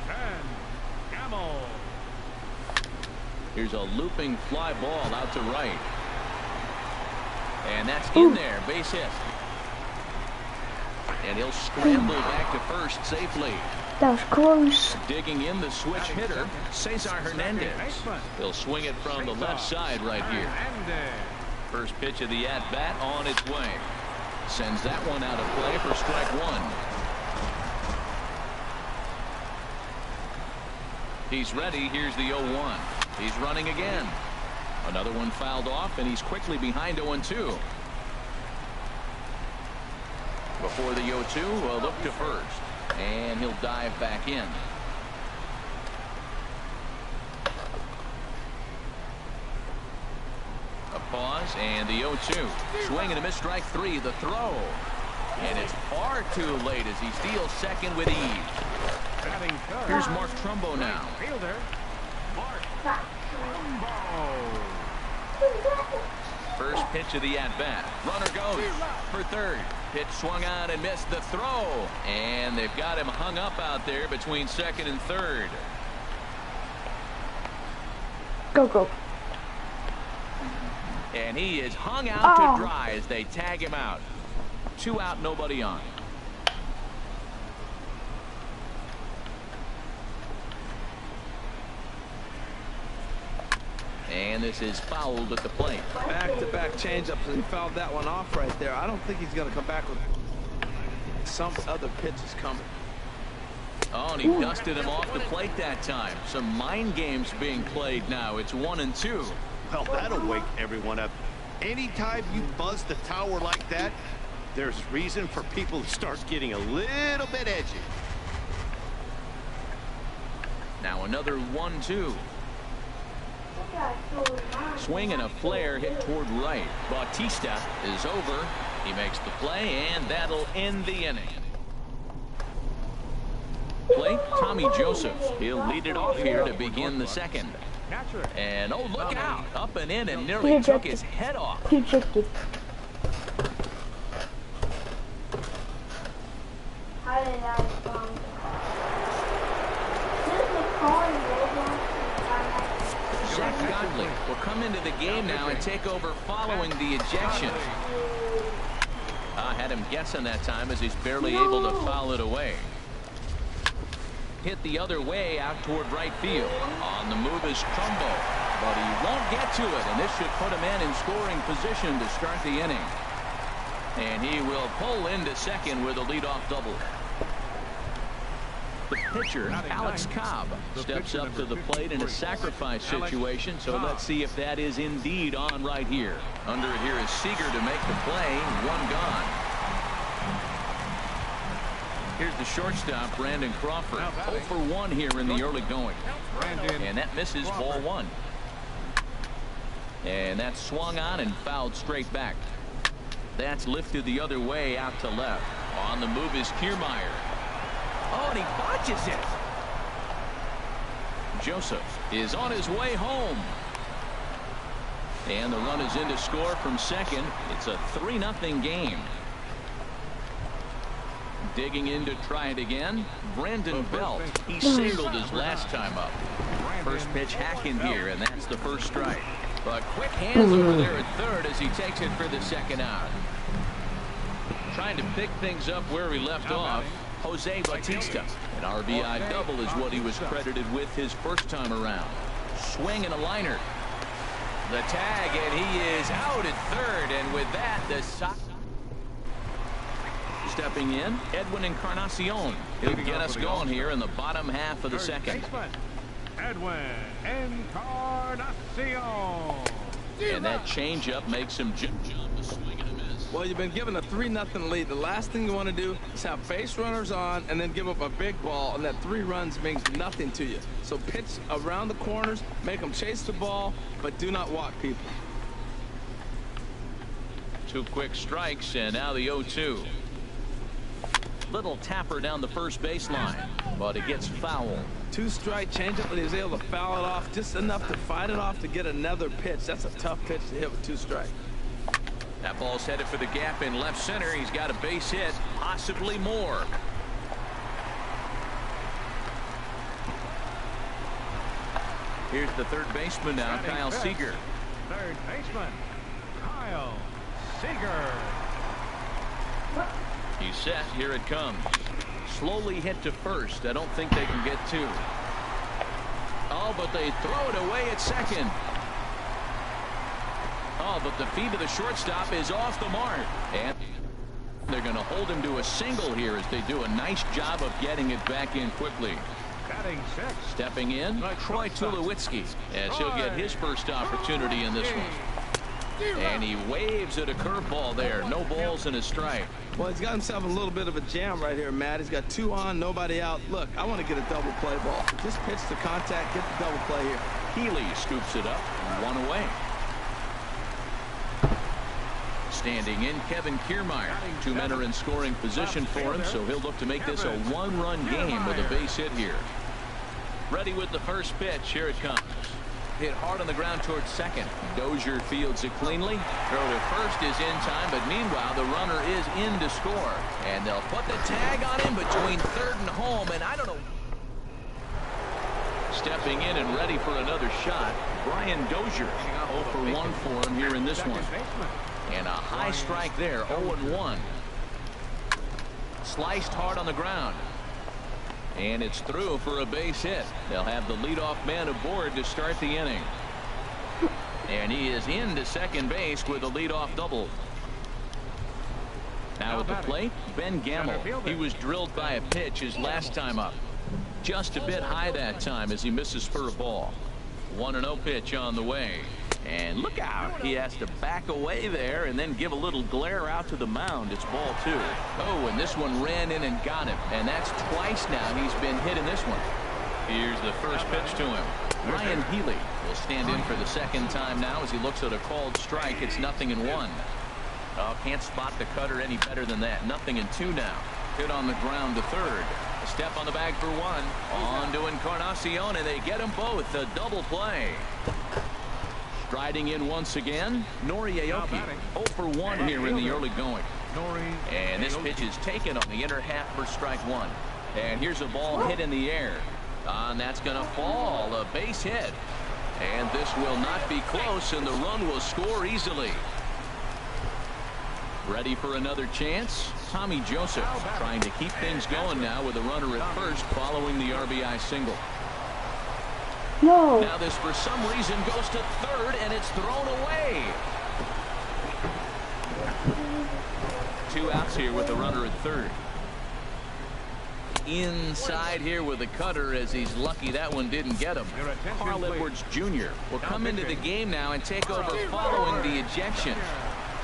Ben Gamble. Here's a looping fly ball out to right. And that's in there, base hit. And he'll scramble back to first safely. That was close. Digging in the switch hitter, Cesar Hernandez. He'll swing it from the left side right here. First pitch of the at-bat on its way. Sends that one out of play for strike one. He's ready. Here's the 0-1. He's running again. Another one fouled off, and he's quickly behind 0-2. Before the 0-2, a look to first, and he'll dive back in. A pause, and the 0-2. Swing and a miss, strike three. The throw, and it's far too late as he steals second with ease. Here's Mark Trumbo now. Fielder, Mark Trumbo. First pitch of the at-bat. Runner goes for third. Pitch swung on and missed. The throw, and they've got him hung up out there between second and third. Go. And he is hung out to dry as they tag him out. 2 out, nobody on. And this is fouled at the plate. Back-to-back changeups, and he fouled that one off right there. I don't think he's going to come back with some other pitches coming. Oh, and he dusted him off the plate that time. Some mind games being played now. It's 1-2. Well, that'll wake everyone up. Anytime you buzz the tower like that, there's reason for people to start getting a little bit edgy. Now another 1-2. Swing and a flare hit toward right. Bautista is over. He makes the play, and that'll end the inning. Plate, Tommy Joseph. He'll lead it off here to begin the second. And oh, look out. Up and in and nearly took his head off. He checked it. How did I respond? Zach Godley will come into the game now and take over following the ejection. I had him guessing that time as he's barely able to foul it away. Hit the other way out toward right field. On the move is Trumbo, but he won't get to it, and this should put him in scoring position to start the inning. And he will pull into second with a leadoff double. The pitcher, Alex Cobb, steps up to the plate in a sacrifice situation, so let's see if that is indeed on right here. Under it here is Seager to make the play. One gone. Here's the shortstop, Brandon Crawford. 0 for 1 here in the early going. And that misses, ball one. And that's swung on and fouled straight back. That's lifted the other way out to left. On the move is Kiermaier. Oh, and he botches it. Joseph is on his way home. And the run is in to score from second. It's a 3-0 game. Digging in to try it again, Brandon Belt. He singled his last time up. First pitch hacking here, and that's the first strike. But quick hands over there at third as he takes it for the second out. Trying to pick things up where he left off, Jose Bautista. An RBI double is what he was credited with his first time around. Swing and a liner. The tag, and he is out at third, and with that, the side. Stepping in, Edwin Encarnacion. He'll get us going here in the bottom half of the second. Edwin Encarnacion. And that changeup makes him jump a swing and a miss. Well, you've been given a 3-0 lead. The last thing you want to do is have base runners on and then give up a big ball, and that 3 runs means nothing to you. So pitch around the corners, make them chase the ball, but do not walk people. 2 quick strikes, and now the 0-2. Little tapper down the first baseline, but it gets fouled. 2-strike changeup, and he was able to foul it off just enough to fight it off to get another pitch. That's a tough pitch to hit with 2 strikes. That ball's headed for the gap in left center. He's got a base hit, possibly more. Here's the third baseman now, Kyle Seager. Third baseman, Kyle Seager. He's set. Here it comes. Slowly hit to first. I don't think they can get 2. Oh, but they throw it away at second. Oh, but the feet of the shortstop is off the mark. And they're going to hold him to a single here as they do a nice job of getting it back in quickly. batting sixth. Stepping in, Troy Tulowitzki, as he'll get his first opportunity in this one. And he waves at a curveball there. No balls and a strike. Well, he's got himself a little bit of a jam right here, Matt. He's got 2 on, nobody out. Look, I want to get a double play ball. Just pitch the contact, get the double play here. Healy scoops it up, 1 away. Standing in, Kevin Kiermaier. 2 men are in scoring position for him, so he'll look to make this a 1-run game with a base hit here. Ready with the first pitch. Here it comes. Hit hard on the ground towards second. Dozier fields it cleanly. Throw to first is in time, but meanwhile the runner is in to score. And they'll put the tag on him between third and home, and I don't know. Stepping in and ready for another shot, Brian Dozier. 0 for 1 for him here in this one. And a high strike there, 0-1. Sliced hard on the ground. And it's through for a base hit. They'll have the leadoff man aboard to start the inning. And he is into second base with a leadoff double. Now at the plate, Ben Gamble. He was drilled by a pitch his last time up. Just a bit high that time as he misses for a ball. 1-0 pitch on the way. And look out. He has to back away there and then give a little glare out to the mound. It's ball 2. Oh, and this one ran in and got him. And that's twice now he's been hit in this one. Here's the first pitch to him. Ryan Healy will stand in for the second time now as he looks at a called strike. It's 0-1. Oh, can't spot the cutter any better than that. 0-2 now. Hit on the ground to third. A step on the bag for 1. On to Encarnacion, and they get them both. A double play. Striding in once again, Nori Aoki. 0 for 1 here in the early going. And this pitch is taken on the inner half for strike 1. And here's a ball hit in the air. And that's going to fall. A base hit. And this will not be close, and the run will score easily. Ready for another chance? Tommy Joseph trying to keep things going now with a runner at first following the RBI single. No. Now this for some reason goes to third, and it's thrown away. 2 outs here with the runner at third. Inside here with the cutter as he's lucky that one didn't get him. Carl Edwards Jr. will come into the game now and take over following the ejection.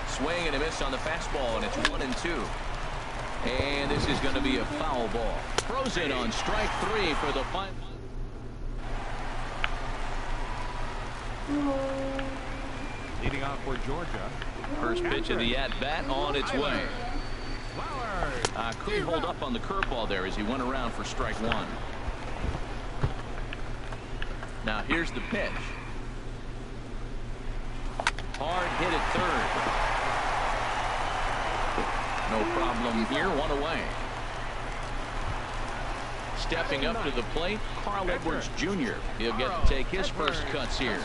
Swing and a miss on the fastball, and it's 1-2. And this is going to be a foul ball. Throws it on strike 3 for the final. Leading off for Georgia. First pitch of the at-bat on its way. Couldn't hold up on the curveball there as he went around for strike 1. Now here's the pitch. Hard hit at third. No problem here. 1 away. Stepping up to the plate, Carl Edwards Jr. He'll get to take his first cuts here.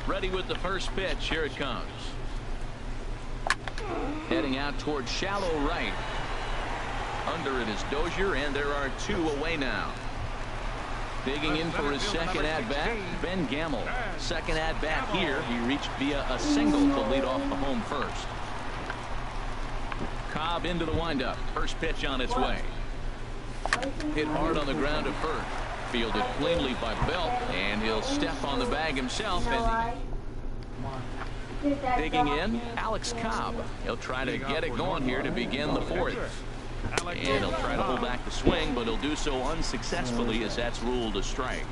Ready with the first pitch. Here it comes. Heading out towards shallow right. Under it is Dozier, and there are 2 away now. Digging in for his second at-bat, Ben Gamble. Second at-bat here. He reached via a single to lead off the home first. Cobb into the windup. First pitch on its way. Hit hard on the ground at first. Fielded cleanly by Belt, and he'll step on the bag himself. And digging in, Alex Cobb. He'll try to get it going here to begin the 4th. And he'll try to hold back the swing, but he'll do so unsuccessfully as that's ruled a strike.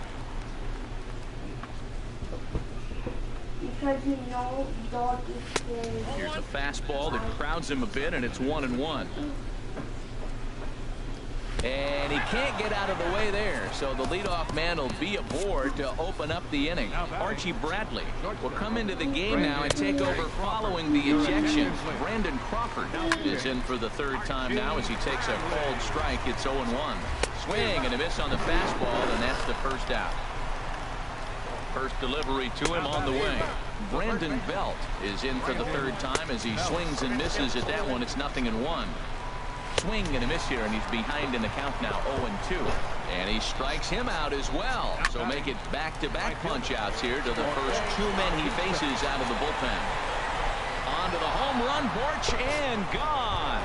Because you know dog is scary. Here's a fastball that crowds him a bit, and it's 1-1. And he can't get out of the way there, so the leadoff man will be aboard to open up the inning. Archie Bradley will come into the game now and take over following the ejection. Brandon Crawford is in for the 3rd time now as he takes a called strike. It's 0-1. Swing and a miss on the fastball, and that's the first out. First delivery to him on the way. Brandon Belt is in for the 3rd time as he swings and misses at that one. It's 0-1. Swing and a miss here, and he's behind in the count now, 0-2. And he strikes him out as well. So make it back-to-back punch-outs here to the first 2 men he faces out of the bullpen. On to the home run porch and gone.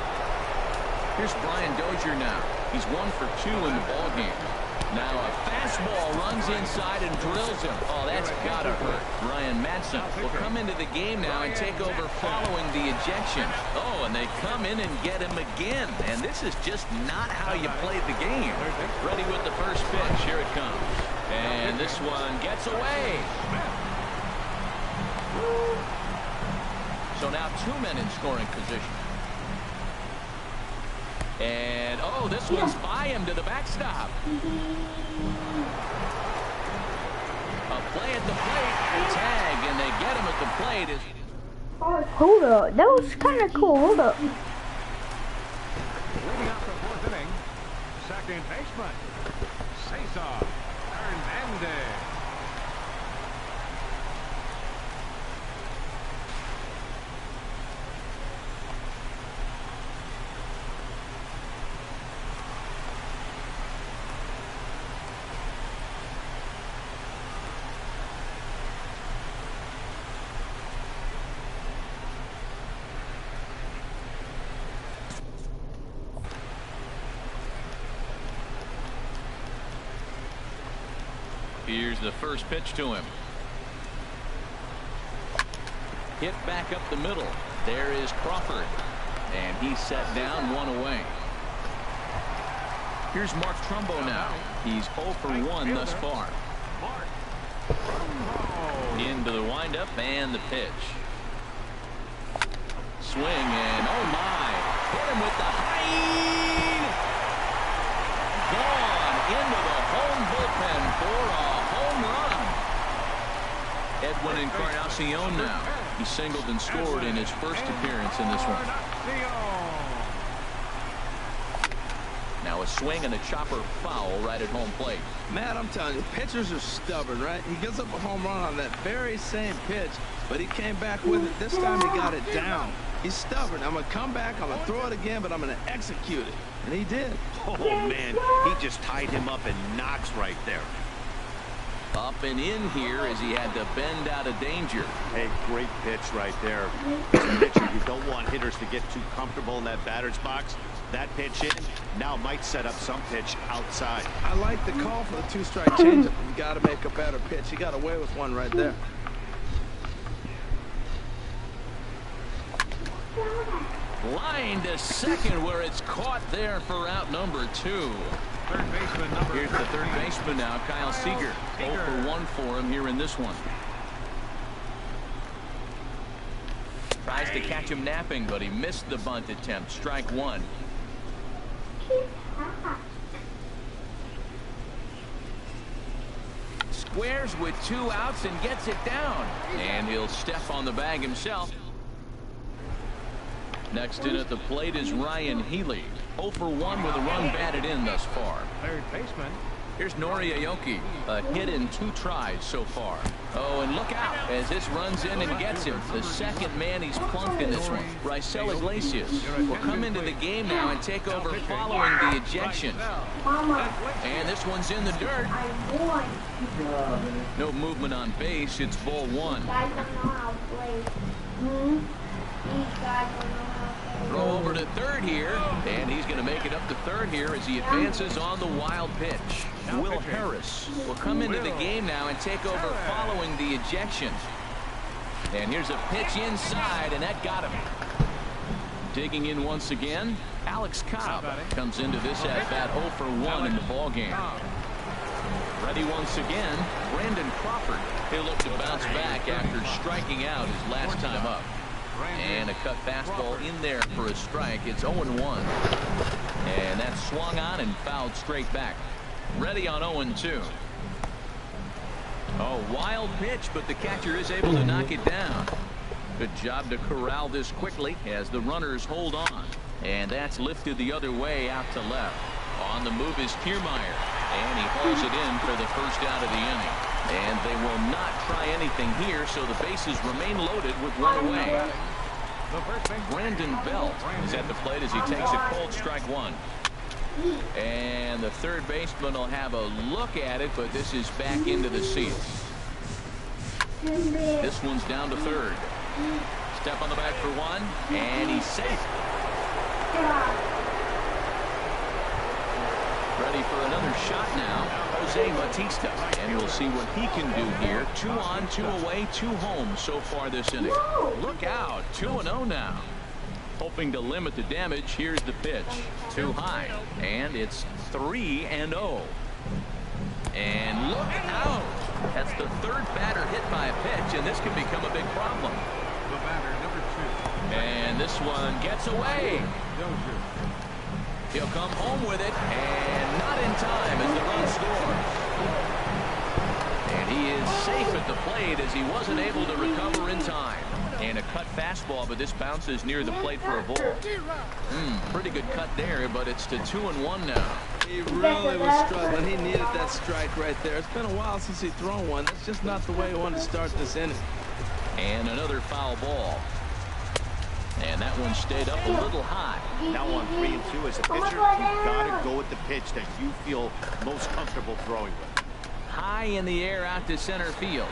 Here's Brian Dozier now. He's 1 for 2 in the ballgame. Now a fastball runs inside and drills him. Oh, that's gotta hurt. Ryan Madsen will come into the game now and take over following the ejection. Oh, and they come in and get him again. And this is just not how you played the game. Ready with the first pitch. Here it comes. And this one gets away. So now 2 men in scoring position. And, oh, this one's by him to the backstop. A play at the plate. Tag, and they get him at the plate. Hold up. That was kind of cool. Hold up. Leading off the 4th inning, second baseman, Cesar Hernandez. Here's the first pitch to him. Hit back up the middle. There is Crawford. And he's set down, 1 away. Here's Mark Trumbo now. He's 0 for 1 thus far. Into the windup and the pitch. Swing and oh my. Hit him with the high. Gone into the home bullpen for a home run. Edwin Encarnacion now. He singled and scored in his first appearance in this one. Now a swing and a chopper foul right at home plate. Matt, I'm telling you, pitchers are stubborn, right? He gives up a home run on that very same pitch, but he came back with it. This time he got it down. He's stubborn. I'm going to come back, I'm going to throw it again, but I'm going to execute it. And he did. Oh, man, he just tied him up in knots right there. Up and in here as he had to bend out of danger. Hey, great pitch right there. As a pitcher, you don't want hitters to get too comfortable in that batter's box. That pitch in now might set up some pitch outside. I like the call for the 2-strike changeup. You got to make a better pitch. He got away with one right there. Line to second where it's caught there for out number 2. Third baseman number Here's the third baseman now, Kyle Seager. 0 for 1 for him here in this one. Tries to catch him napping, but he missed the bunt attempt. Strike 1. Squares with 2 outs and gets it down. And he'll step on the bag himself. Next in at the plate is Ryan Healy. 0 for 1 with a run batted in thus far. third baseman. Here's Nori Aoki. A hit in 2 tries so far. Oh, and look out as this runs in and gets him. The second man he's plunked in this one. Raisel Iglesias will come into the game now and take over following the ejection. And this one's in the dirt. No movement on base. It's ball 1. Throw over to third here, and he's going to make it up to third here as he advances on the wild pitch. Will Harris will come into the game now and take over following the ejection. And here's a pitch inside, and that got him. Digging in once again, Alex Cobb comes into this at-bat 0 for 1 in the ballgame. Ready once again, Brandon Crawford. He'll look to bounce back after striking out his last time up. And a cut fastball in there for a strike. It's 0-1. And that's swung on and fouled straight back. Ready on 0-2. Oh, wild pitch, but the catcher is able to knock it down. Good job to corral this quickly as the runners hold on. And that's lifted the other way out to left. On the move is Kiermaier. And he hauls it in for the first out of the inning. And they will not try anything here, so the bases remain loaded with 1 away. Brandon Belt is at the plate as he takes a cold strike 1. And the third baseman will have a look at it, but this is back into the seats. This one's down to third. Step on the back for 1, and he's safe. ready for another shot now. Jose Bautista. And we'll see what he can do here. 2 on, 2 away, 2 home so far this inning. Look out. 2-0 now. Hoping to limit the damage. Here's the pitch. Too high. And it's 3-0. And look out. That's the 3rd batter hit by a pitch, and this can become a big problem. The batter, number 2. And this one gets away. Dozier. He'll come home with it, and not in time as the run scores. And he is safe at the plate as he wasn't able to recover in time. And a cut fastball, but this bounces near the plate for a ball. Pretty good cut there, but it's to 2-1 now. He really was struggling. He needed that strike right there. It's been a while since he's thrown one. That's just not the way he wanted to start this inning. And another foul ball. And that one stayed up a little high. Now on 3-2 as a pitcher, you've got to go with the pitch that you feel most comfortable throwing with. High in the air out to center field.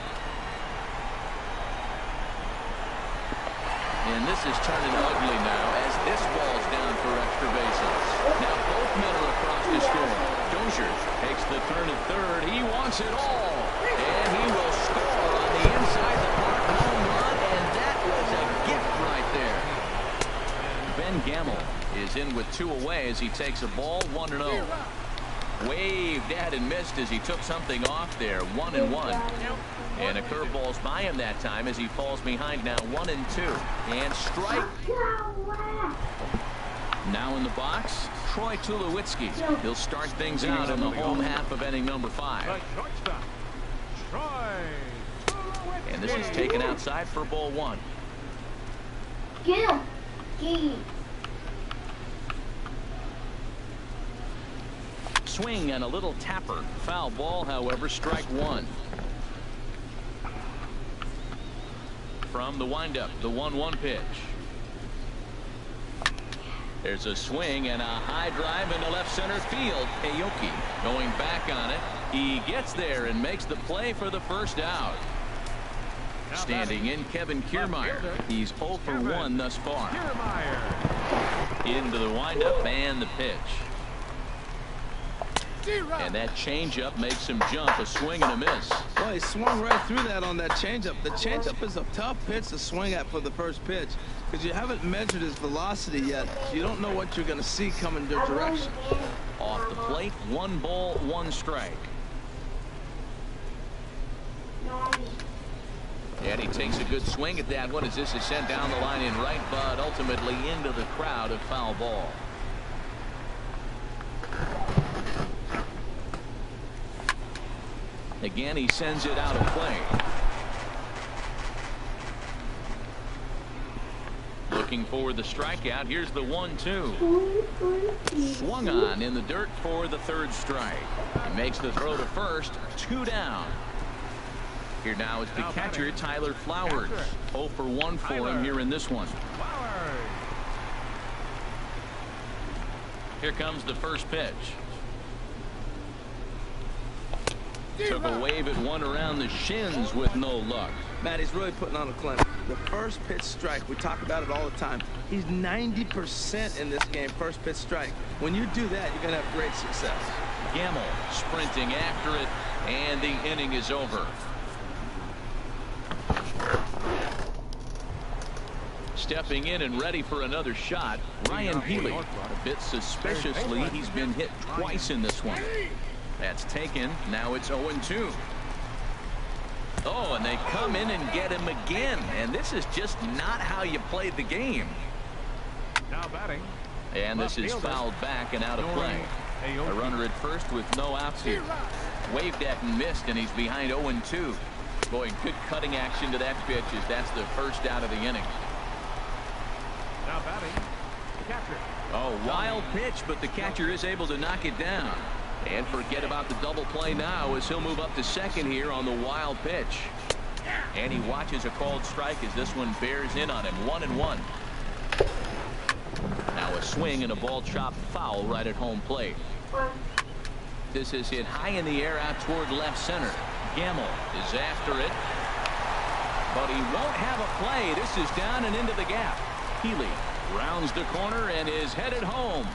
And this is turning ugly now as this ball's down for extra bases. Now both men are across the score. Dozier takes the turn at third. He wants it all. And he will score on the inside the park home run, and that was a gift right there. Ben Gamel is in with 2 away as he takes a ball 1-0. Waved at and missed as he took something off there. 1-1. And a curveball's by him that time as he falls behind now 1-2. And strike. Now in the box, Troy Tulowitzki. He'll start things out in the home half of inning number 5. The shortstop, Troy. And this is taken outside for ball 1. Get him. Get him. Swing and a little tapper. Foul ball, however, strike 1. From the windup, the 1-1 pitch. There's a swing and a high drive into left center field. Aoki going back on it. He gets there and makes the play for the first out. Standing in, Kevin Kiermaier. He's 0 for 1 thus far. Into the windup and the pitch. And that changeup makes him jump. A swing and a miss. Well, he swung right through that on that changeup. The changeup is a tough pitch to swing at for the first pitch because you haven't measured his velocity yet. You don't know what you're going to see coming your direction. Off the plate, 1 ball, 1 strike. And he takes a good swing at that one as this is sent down the line in right, but ultimately into the crowd, a foul ball. Again, he sends it out of play. Looking for the strikeout. Here's the 1-2. Swung on in the dirt for the 3rd strike. He makes the throw to first. 2 down. Here now is the catcher, Tyler Flowers. 0 for 1 for him here in this one. Here comes the first pitch. Took a wave at one around the shins with no luck. Matt, he's really putting on a clinic. The first pitch strike, we talk about it all the time. He's 90% in this game, first pitch strike. When you do that, you're going to have great success. Gamel sprinting after it, and the inning is over. Stepping in and ready for another shot, Ryan Healy. A bit suspiciously, he's been hit twice in this one. That's taken. Now it's 0-2. Oh, and they come in and get him again. And this is just not how you played the game. Now batting. And this is fouled back and out of play. A runner at first with no outs here. Waved at and missed, and he's behind 0-2. Boy, good cutting action to that pitch as that's the first out of the inning. Now batting. The catcher. Oh, wild pitch, but the catcher is able to knock it down. And forget about the double play now as he'll move up to second here on the wild pitch. And he watches a called strike as this one bears in on him. 1-1. Now a swing and a ball chopped foul right at home plate. This is hit high in the air out toward left center. Gamel is after it, but he won't have a play. This is down and into the gap. Healy rounds the corner and is headed home.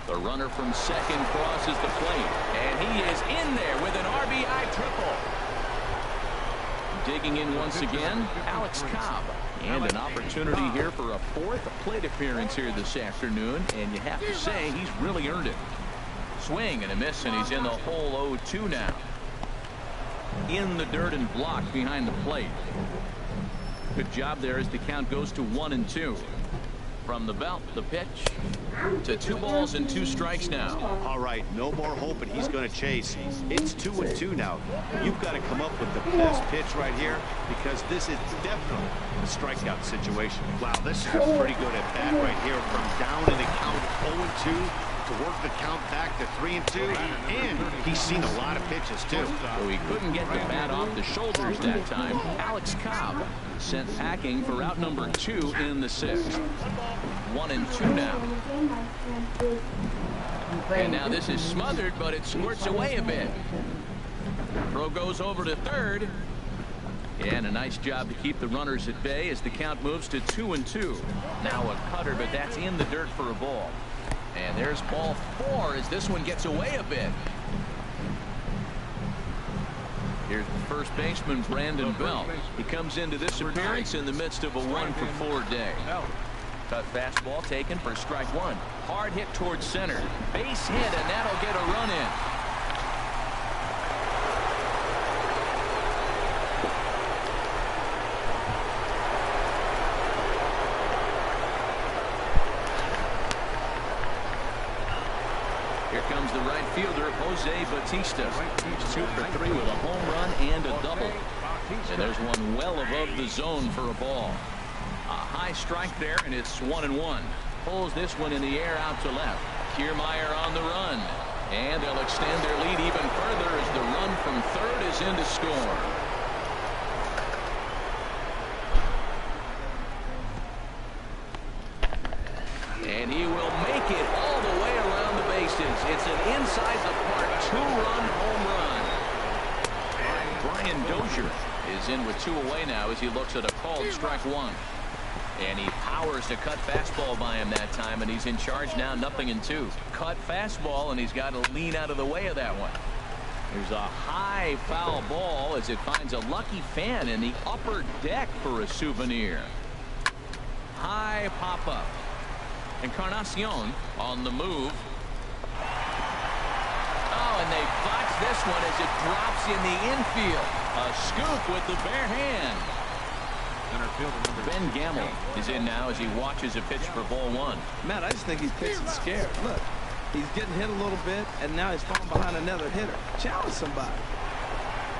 The runner from second crosses the plate, and he is in there with an RBI triple. Digging in once again, Alex Cobb. And an opportunity here for a fourth plate appearance here this afternoon, and you have to say he's really earned it. Swing and a miss, and he's in the hole 0-2 now. In the dirt and blocked behind the plate. Good job there as the count goes to 1-2. From the belt, the pitch to 2 balls and 2 strikes now. All right, no more hoping he's going to chase. It's 2-2 now. You've got to come up with the best pitch right here, because this is definitely a strikeout situation. Wow, this is a pretty good at bat right here, from down in the count 0-2 to work the count back to 3-2, and he's seen a lot of pitches too. So he couldn't get the bat off the shoulders that time. Alex Cobb sent packing for out number 2 in the 6th. 1-2 now. And now this is smothered, but it squirts away a bit. Throw goes over to third. And a nice job to keep the runners at bay as the count moves to 2-2. Now a cutter, but that's in the dirt for a ball. And there's ball 4 as this one gets away a bit. Here's the first baseman, Brandon Belt. He comes into this appearance in the midst of a 1-for-4 day. Cut fastball taken for strike 1. Hard hit towards center. Base hit, and that'll get a run in. Here comes the right fielder, Jose Bautista. He's 2 for 3 with a home run and a double. And there's one well above the zone for a ball. A high strike there, and it's 1-1. Pulls this one in the air out to left. Kiermaier on the run. And they'll extend their lead even further as the run from third is in to score. And he will make it all the way around the bases. It's an inside the park 2-run home run. Brian Dozier is in with 2 away now as he looks at a called strike 1. And he powers to cut fastball by him that time, and he's in charge now, 0-2. Cut fastball, and he's got to lean out of the way of that one. There's a high foul ball as it finds a lucky fan in the upper deck for a souvenir. High pop-up. Encarnacion on the move. Oh, and they botch this one as it drops in the infield. A scoop with the bare hand. Ben Gamble is in now as he watches a pitch for ball 1. Matt, I just think he's pitching scared. Look, he's getting hit a little bit, and now he's falling behind another hitter. Challenge somebody.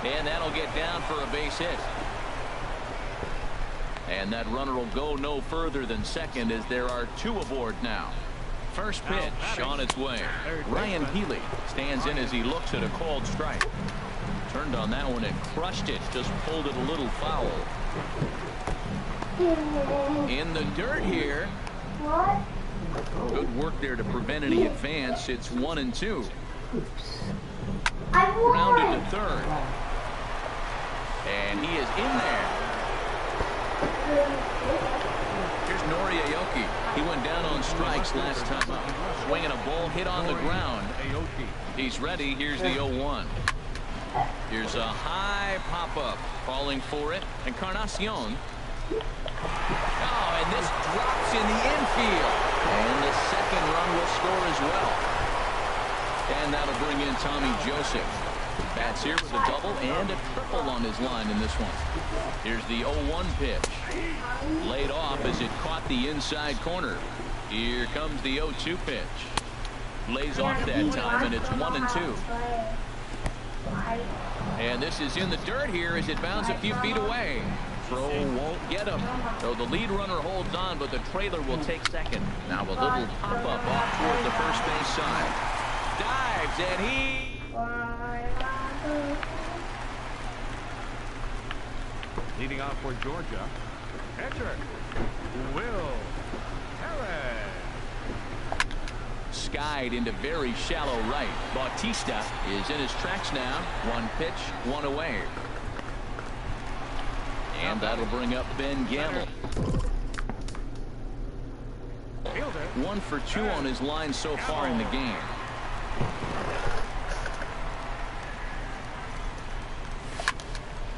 And that'll get down for a base hit. And that runner will go no further than second as there are 2 aboard now. First pitch on its way. Ryan Healy stands in as he looks at a called strike. Turned on that one and crushed it. Just pulled it a little foul. In the dirt here. Good work there to prevent any advance. It's 1-2. Grounded to third. And he is in there. Here's Nori Aoki. He went down on strikes last time up. Swinging a ball hit on the ground. He's ready. Here's the 0-1. Here's a high pop-up. Calling for it. Encarnacion. Oh, and this drops in the infield. And the second run will score as well. And that'll bring in Tommy Joseph. Bats here with a double and a triple on his line in this one. Here's the 0-1 pitch. Laid off as it caught the inside corner. Here comes the 0-2 pitch. Lays off that time, and it's 1-2. And this is in the dirt here as it bounds a few feet away. Throw won't get him. So the lead runner holds on, but the trailer will take second. Now a little pop-up off toward the first base side. Dives, and he... Leading off for Georgia, catcher Will Harris. Skied into very shallow right. Bautista is in his tracks now. 1 pitch, 1 away. And that'll bring up Ben Gamble. Fielder 1 for 2 on his line so far in the game.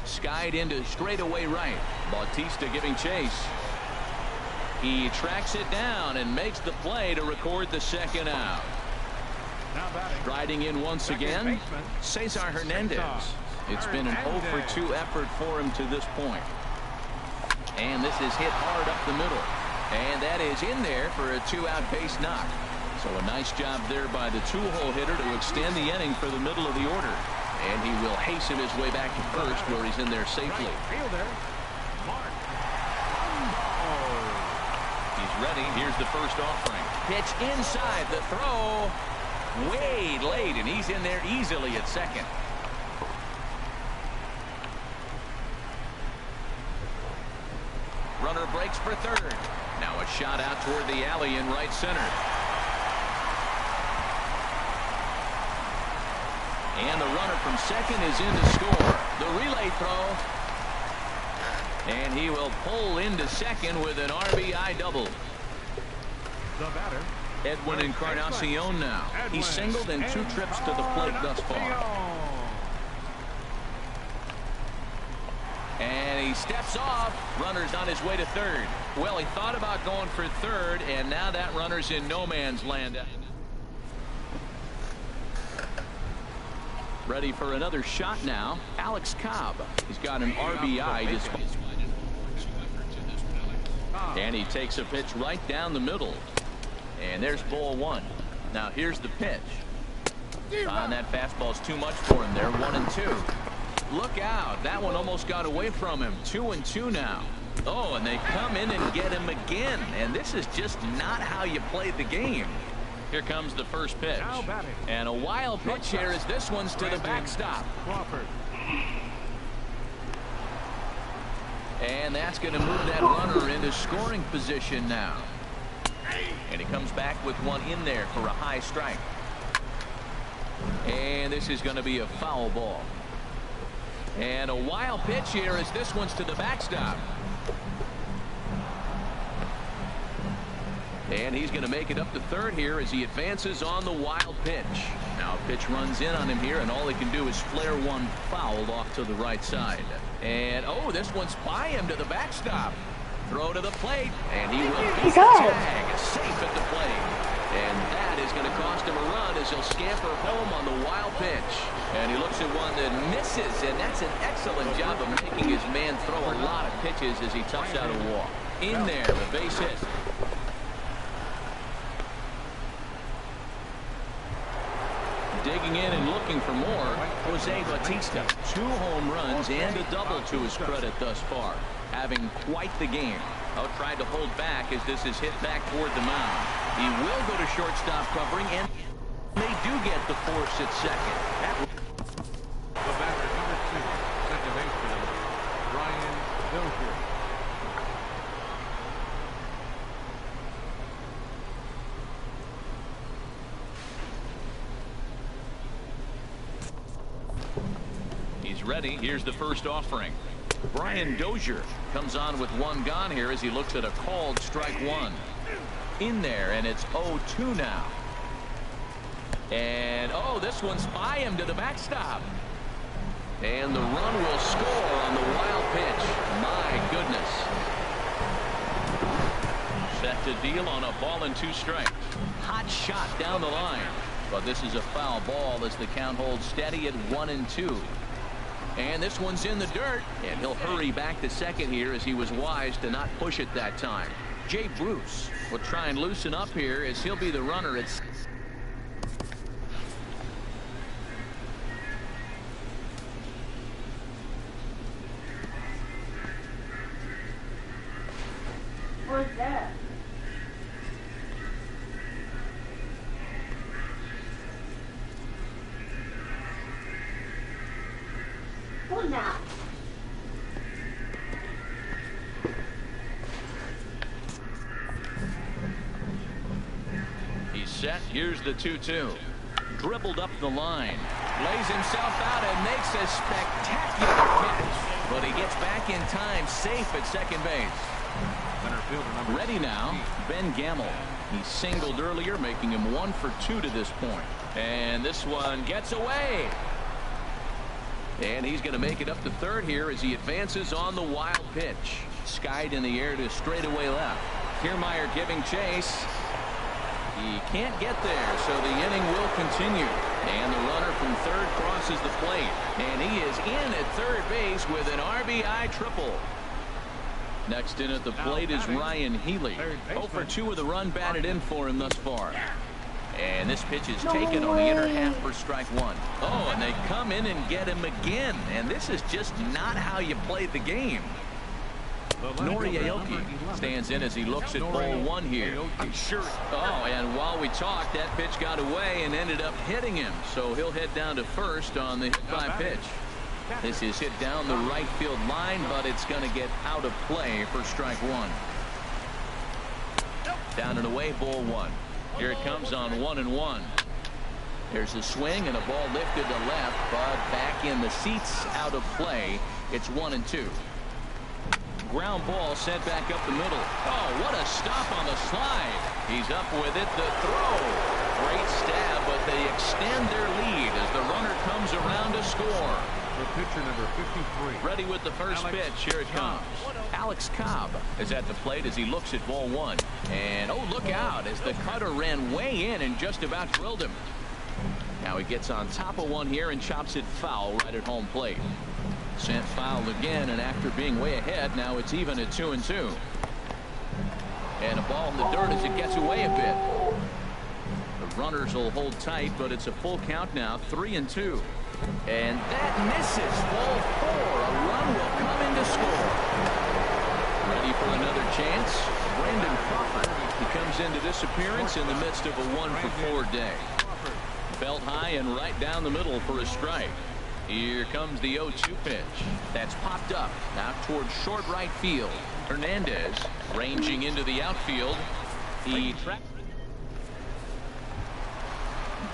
Skied into straightaway right. Bautista giving chase. He tracks it down and makes the play to record the second out. Striding in once again, Cesar Hernandez. It's been an 0 for 2 effort for him to this point. And this is hit hard up the middle. And that is in there for a 2-out base knock. So a nice job there by the 2-hole hitter to extend the inning for the middle of the order. And he will hasten his way back to first where he's in there safely. He's ready. Here's the first offering. Pitch inside. The throw way late, and he's in there easily at second. Runner breaks for third. Now a shot out toward the alley in right center. And the runner from second is in to score. The relay throw. And he will pull into second with an RBI double. The batter, Edwin Encarnacion now. He's singled in 2 trips to the plate thus far. And he steps off. Runner's on his way to third. Well, he thought about going for third, and now that runner's in no man's land. Ready for another shot now. Alex Cobb. He's got an RBI. And he takes a pitch right down the middle. And there's ball 1. Now here's the pitch. And that fastball's too much for him there. 1-2. Look out. That one almost got away from him. 2-2 now. Oh, and they come in and get him again. And this is just not how you play the game. Here comes the first pitch. And a wild pitch here as this one's to the backstop. And that's going to move that runner into scoring position now. And he comes back with one in there for a high strike. And this is going to be a foul ball. And a wild pitch here as this one's to the backstop. And he's going to make it up to third here as he advances on the wild pitch. Now a pitch runs in on him here, and all he can do is flare one foul off to the right side. And oh, this one's by him to the backstop. Throw to the plate, and he will beat the tag. Safe at the plate. And that is going to cost him a run as he'll scamper home on the wild pitch. And he looks at one that misses, and that's an excellent job of making his man throw a lot of pitches as he toughs out a walk. In there, the base hit. Digging in and looking for more, Jose Bautista. 2 home runs and a double to his credit thus far. Having quite the game. Oh, tried to hold back as this is hit back toward the mound. He will go to shortstop covering, and they do get the force at second. The batter, number 2, second baseman, Brian Dozier. He's ready. Here's the first offering. Brian Dozier comes on with 1 gone here as he looks at a called strike 1. In there, and it's 0-2 now. And oh, this one's by him to the backstop. And the run will score on the wild pitch. My goodness. Set to deal on a ball and 2 strikes. Hot shot down the line. But this is a foul ball as the count holds steady at 1-2. And this one's in the dirt, and he'll hurry back to second here as he was wise to not push it that time. Jay Bruce will try and loosen up here as he'll be the runner at. What's that? Who's that? He's set. Here's the 2-2. Dribbled up the line. Lays himself out and makes a spectacular catch. But he gets back in time, safe at second base. Center fielder number Ready now, 16. Ben Gamble. He singled earlier, making him 1 for 2 to this point. And this one gets away. And he's going to make it up to third here as he advances on the wild pitch. Skied in the air to straightaway left. Kiermaier giving chase. He can't get there, so the inning will continue. And the runner from third crosses the plate. And he is in at third base with an RBI triple. Next in at the plate is Ryan Healy. 0 for 2 with a run batted in for him thus far. And this pitch is taken on the inner half for strike 1. Oh, and they come in and get him again. And this is just not how you play the game. Nori Aoki stands in as he looks at ball 1 here. I'm sure. Oh, and while we talked, that pitch got away and ended up hitting him. So he'll head down to first on the hit by pitch. This is hit down the right field line, but it's going to get out of play for strike 1. Down and away, ball 1. Here it comes on 1-1. There's a swing and a ball lifted to left, but back in the seats, out of play. It's 1-2. Ground ball sent back up the middle. Oh, what a stop on the slide. He's up with it. The throw. Great stab, but they extend their lead as the runner comes around to score. The pitcher number 53. Ready with the first pitch. Here it comes. Alex Cobb is at the plate as he looks at ball 1. And oh, look out as the cutter ran way in and just about drilled him. Now he gets on top of one here and chops it foul right at home plate. Sent foul again, and after being way ahead, now it's even at 2-2. And a ball in the dirt as it gets away a bit. The runners will hold tight, but it's a full count now, 3-2. And that misses. Ball 4. A run will come in to score. Ready for another chance. Brandon Crawford. He comes into this appearance in the midst of a 1-for-4 day. Belt high and right down the middle for a strike. Here comes the 0-2 pitch. That's popped up now towards short right field. Hernandez ranging into the outfield. He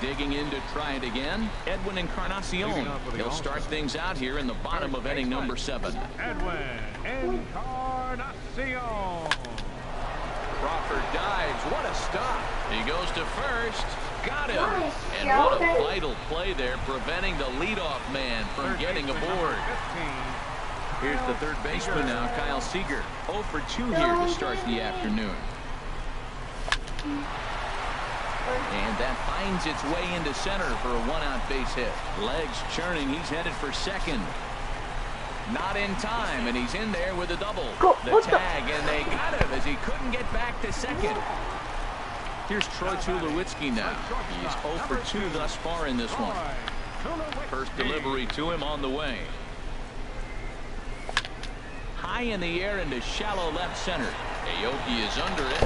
digging in to try it again. Edwin Encarnacion. He'll start things out here in the bottom of inning number 7. Edwin Encarnacion. Crawford dives. What a stop. He goes to first. Got him. And what a vital play there, preventing the leadoff man from getting aboard. Here's the third baseman now, Kyle Seager. 0 for 2 here to start the afternoon. And that finds its way into center for a 1-out base hit. Legs churning. He's headed for second. Not in time, and he's in there with a double. The tag, and they got him as he couldn't get back to second. Here's Troy Tulowitzki now. He's 0 for 2 thus far in this one. First delivery to him on the way. High in the air into shallow left center. Aoki is under it.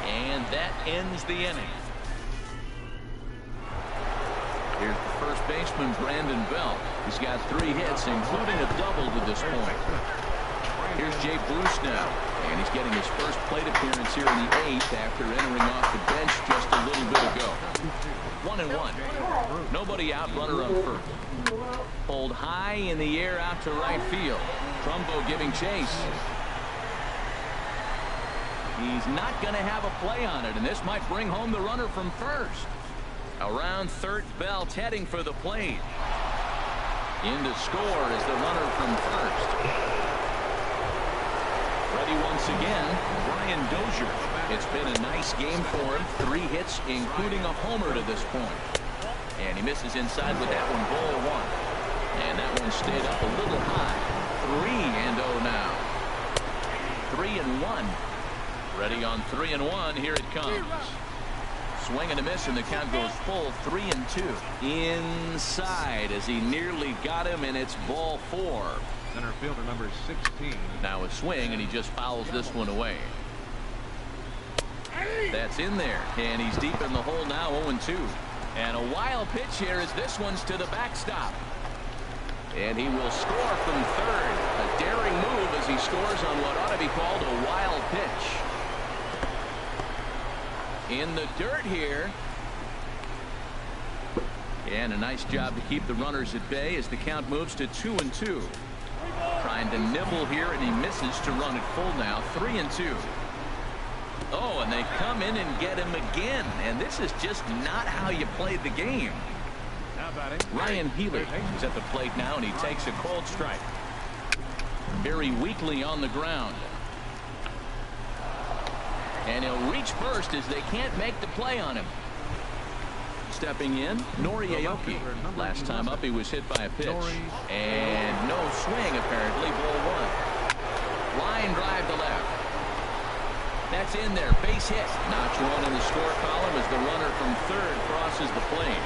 And that ends the inning. Here's the first baseman, Brandon Belt. He's got 3 hits, including a double to this point. Here's Jay Bruce now. And he's getting his first plate appearance here in the 8th after entering off the bench just a little bit ago. 1-1. Nobody out, runner on first. Pulled high in the air out to right field. Trumbo giving chase. He's not going to have a play on it, and this might bring home the runner from first. Around third, Belt heading for the plate. In to score is the runner from first. Ready once again, Brian Dozier. It's been a nice game for him. 3 hits, including a homer to this point. And he misses inside with that one, ball 1. And that one stayed up a little high. 3-0 now. 3-1. Ready on 3-1. Here it comes. Swing and a miss, and the count goes full. 3-2. Inside as he nearly got him, and it's ball 4. Center fielder number 16. Now a swing, and he just fouls this one away. That's in there, and he's deep in the hole now, 0-2. And a wild pitch here as this one's to the backstop. And he will score from third. A daring move as he scores on what ought to be called a wild pitch. In the dirt here. And a nice job to keep the runners at bay as the count moves to 2-2. Trying Trying to nibble here, and he misses to run it full now. 3-2. Oh, and they come in and get him again. And this is just not how you played the game. Now batting. Ryan Healy is at the plate now, and he takes a cold strike. Very weakly on the ground. And he'll reach first as they can't make the play on him. Stepping in, Nori Aoki. Last time up, he was hit by a pitch. And no swing, apparently. Ball one. Line drive to left. That's in there. Base hit. Notch one in the score column as the runner from third crosses the plate.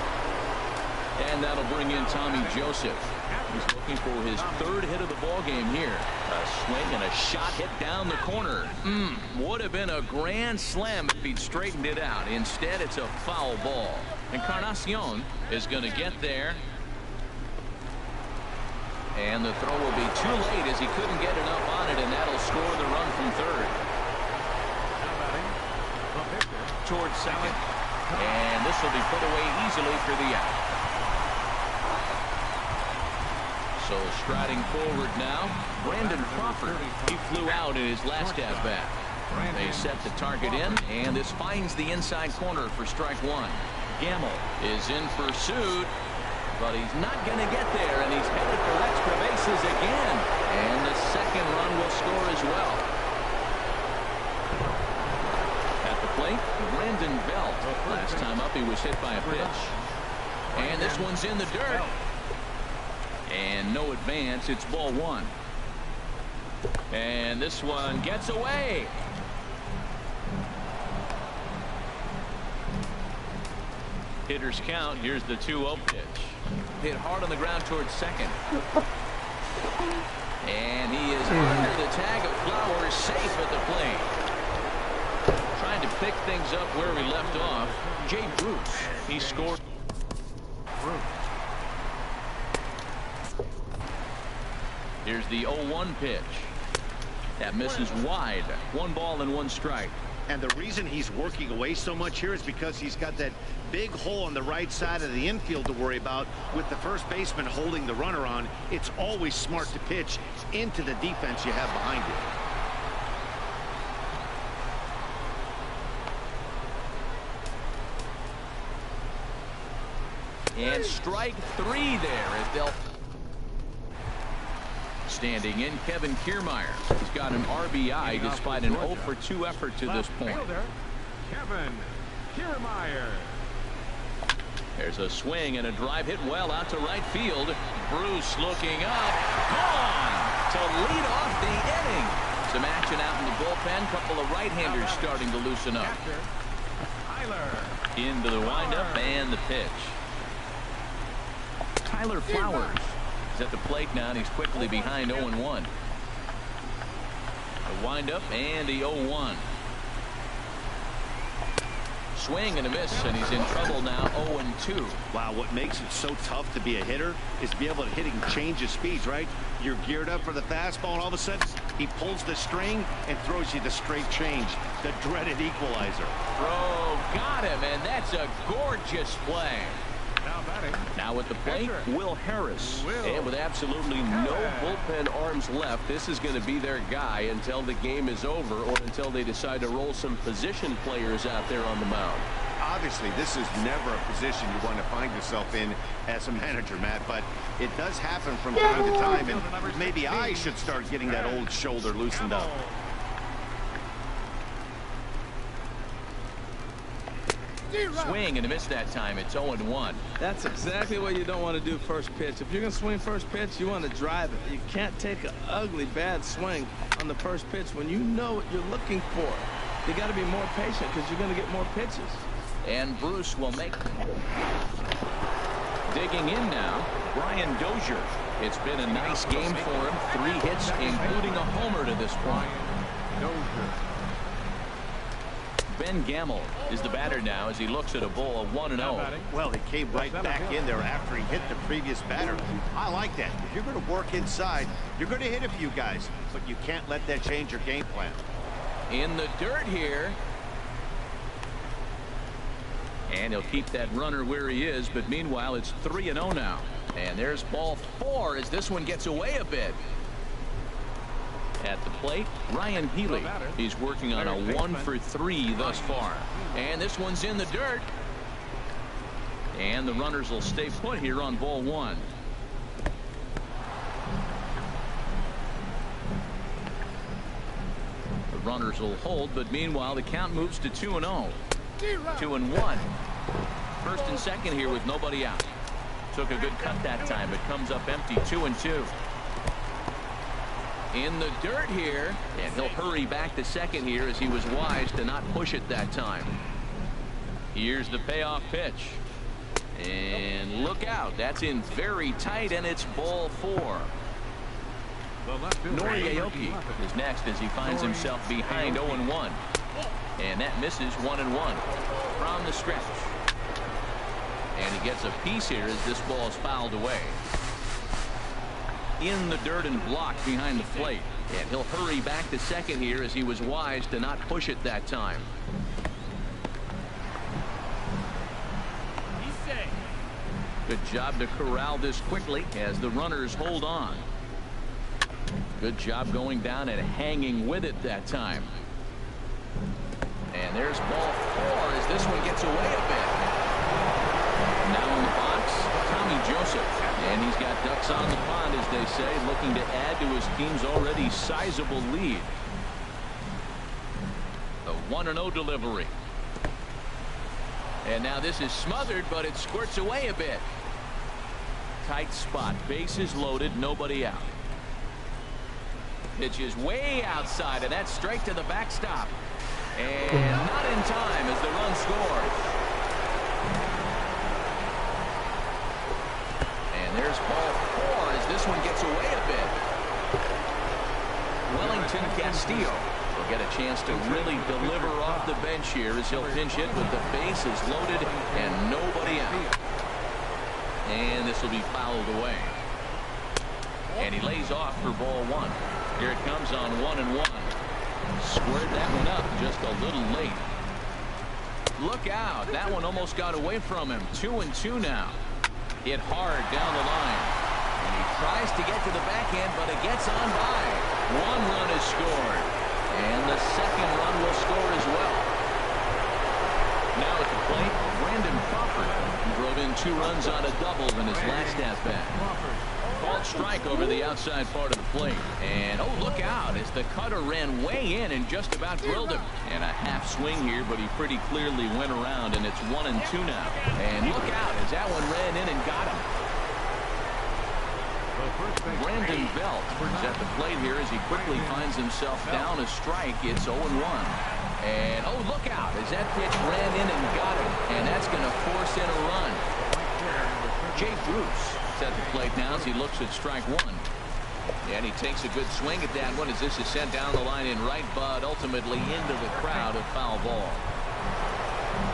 And that'll bring in Tommy Joseph. He's looking for his third hit of the ball game here. A swing and a shot hit down the corner. Would have been a grand slam if he'd straightened it out. Instead, it's a foul ball. Encarnacion is going to get there. And the throw will be too late as he couldn't get enough on it, and that'll score the run from third. Towards second. And this will be put away easily for the out. So striding forward now, Brandon Crawford. He flew out in his last at bat. They set the target in, and this finds the inside corner for strike one. Gamble is in pursuit, but he's not going to get there, and he's headed for extra bases again. And the second run will score as well. At the plate, Brandon Belt. Last time up, he was hit by a pitch. And this one's in the dirt. And no advance. It's ball one. And this one gets away. Hitters count. Here's the 2-0 pitch. Hit hard on the ground towards second. And he is under the tag of Flowers, safe at the plate. Trying to pick things up where we left off. Jay Bruce. He scored. Here's the 0-1 pitch. That misses wide. 1 ball and 1 strike. And the reason he's working away so much here is because he's got that big hole on the right side of the infield to worry about. With the first baseman holding the runner on, it's always smart to pitch into the defense you have behind you. And strike 3 there as they'll. Standing in, Kevin Kiermaier. He's got an RBI despite an 0-for-2 effort to this point. Kevin Kiermaier. There's a swing and a drive hit well out to right field. Bruce looking up. Gone to lead off the inning. Some action out in the bullpen. Couple of right-handers starting to loosen up. Into the windup and the pitch. Tyler Flowers at the plate now, and he's quickly behind 0-1. A windup and the 0-1. Swing and a miss, and he's in trouble now. 0-2. Wow, what makes it so tough to be a hitter is to be able to hitting change of speeds, right? You're geared up for the fastball, and all of a sudden he pulls the string and throws you the straight change, the dreaded equalizer. Throw got him, and that's a gorgeous play. Now at the plate, Will Harris. And with absolutely no bullpen arms left, this is going to be their guy until the game is over or until they decide to roll some position players out there on the mound. Obviously, this is never a position you want to find yourself in as a manager, Matt, but it does happen from time to time, and maybe I should start getting that old shoulder loosened up. Swing and a miss that time. It's 0-1. That's exactly what you don't want to do first pitch. If you're going to swing first pitch, you want to drive it. You can't take an ugly, bad swing on the first pitch when you know what you're looking for. You got to be more patient because you're going to get more pitches. And Bruce will make. Digging in now, Brian Dozier. It's been a nice game for him. 3 hits, including a homer to this point. Ben Gamble is the batter now as he looks at a ball of 1-0. Well, he came right back in there after he hit the previous batter. I like that. If you're going to work inside, you're going to hit a few guys, but you can't let that change your game plan. In the dirt here. And he'll keep that runner where he is, but meanwhile it's 3-0 now. And there's ball 4 as this one gets away a bit. At the plate, Ryan Healy. He's working on a 1-for-3 thus far. And this one's in the dirt. And the runners will stay put here on ball 1. The runners will hold, but meanwhile the count moves to 2-0. 2-1. First and second here with nobody out. Took a good cut that time, but comes up empty. 2-2. In the dirt here, and he'll hurry back to second here as he was wise to not push it that time. Here's the payoff pitch. And look out, that's in very tight, and it's ball 4. Noriaoki is next as he finds himself behind 0-1. And that misses 1-1 from the stretch. And he gets a piece here as this ball is fouled away. In the dirt and blocked behind the plate. And he'll hurry back to second here as he was wise to not push it that time. Good job to corral this quickly as the runners hold on. Good job going down and hanging with it that time. And there's ball 4 as this one gets away a bit. Now in the box, Tommy Joseph. And he's got ducks on the pond, as they say, looking to add to his team's already sizable lead. The 1-0 delivery. And now this is smothered, but it squirts away a bit. Tight spot. Bases loaded. Nobody out. Pitch is way outside, and that's straight to the backstop. And not in time as the run scores. And there's ball 4 as this one gets away a bit. Wellington Castillo will get a chance to really deliver off the bench here as he'll pinch hit with the bases loaded and nobody out. And this will be fouled away. And he lays off for ball 1. Here it comes on 1-1. Squared that one up just a little late. Look out. That one almost got away from him. 2-2 now. Hit hard down the line. And he tries to get to the backhand, but it gets on by. 1 run is scored. And the second run will score as well. Now at the plate, Brandon Crawford. He drove in 2 runs on a double in his last at-bat. Called strike over the outside part of the plate. And oh, look out as the cutter ran way in and just about drilled him. And a half swing here, but he pretty clearly went around, and it's 1-2 now. And look out as that one ran in and got him. Brandon Belt is at the plate here as he quickly finds himself down a strike. It's 0-1. And oh, look out as that pitch ran in and got him. And that's going to force in a run. Jay Bruce at the plate now as he looks at strike 1. And he takes a good swing at that one as this is sent down the line in right, but ultimately into the crowd, a foul ball.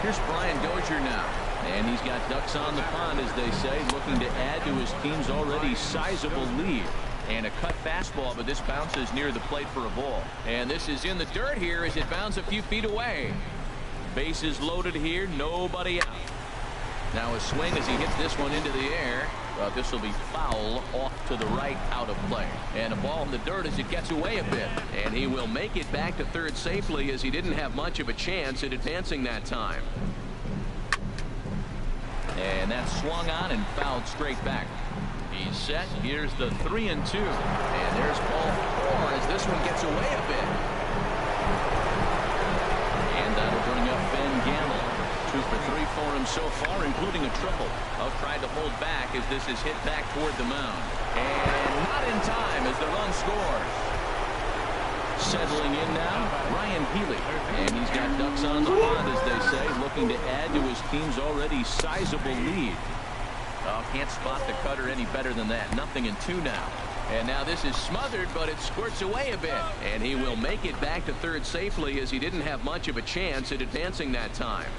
Here's Brian Dozier now. And he's got ducks on the pond, as they say, looking to add to his team's already sizable lead. And a cut fastball, but this bounces near the plate for a ball. And this is in the dirt here as it bounces a few feet away. Bases loaded here, nobody out. Now a swing as he hits this one into the air. This will be foul off to the right, out of play. And a ball in the dirt as it gets away a bit. And he will make it back to third safely as he didn't have much of a chance at advancing that time. And that's swung on and fouled straight back. He's set. Here's the 3-2. And there's ball 4 as this one gets away a bit. And that'll bring up Ben Gamble. 2 for 3 for him so far, including a triple. Tried to hold back as this is hit back toward the mound. And not in time as the run scores. Settling in now, Ryan Healy. And he's got ducks on the pond, as they say, looking to add to his team's already sizable lead. Can't spot the cutter any better than that. 0-2 now. And now this is smothered, but it squirts away a bit. And he will make it back to third safely as he didn't have much of a chance at advancing that time.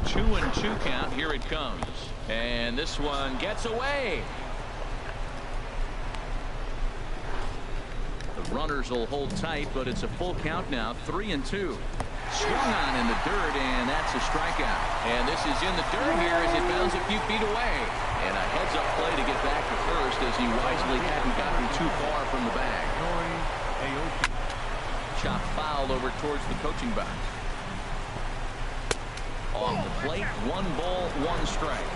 2-2 count. Here it comes. And this one gets away. The runners will hold tight, but it's a full count now. 3-2. Swung on in the dirt, and that's a strikeout. And this is in the dirt here as it bounds a few feet away. And a heads-up play to get back to first as he wisely hadn't gotten too far from the bag. Chop foul over towards the coaching box. Off the plate, 1 ball, 1 strike.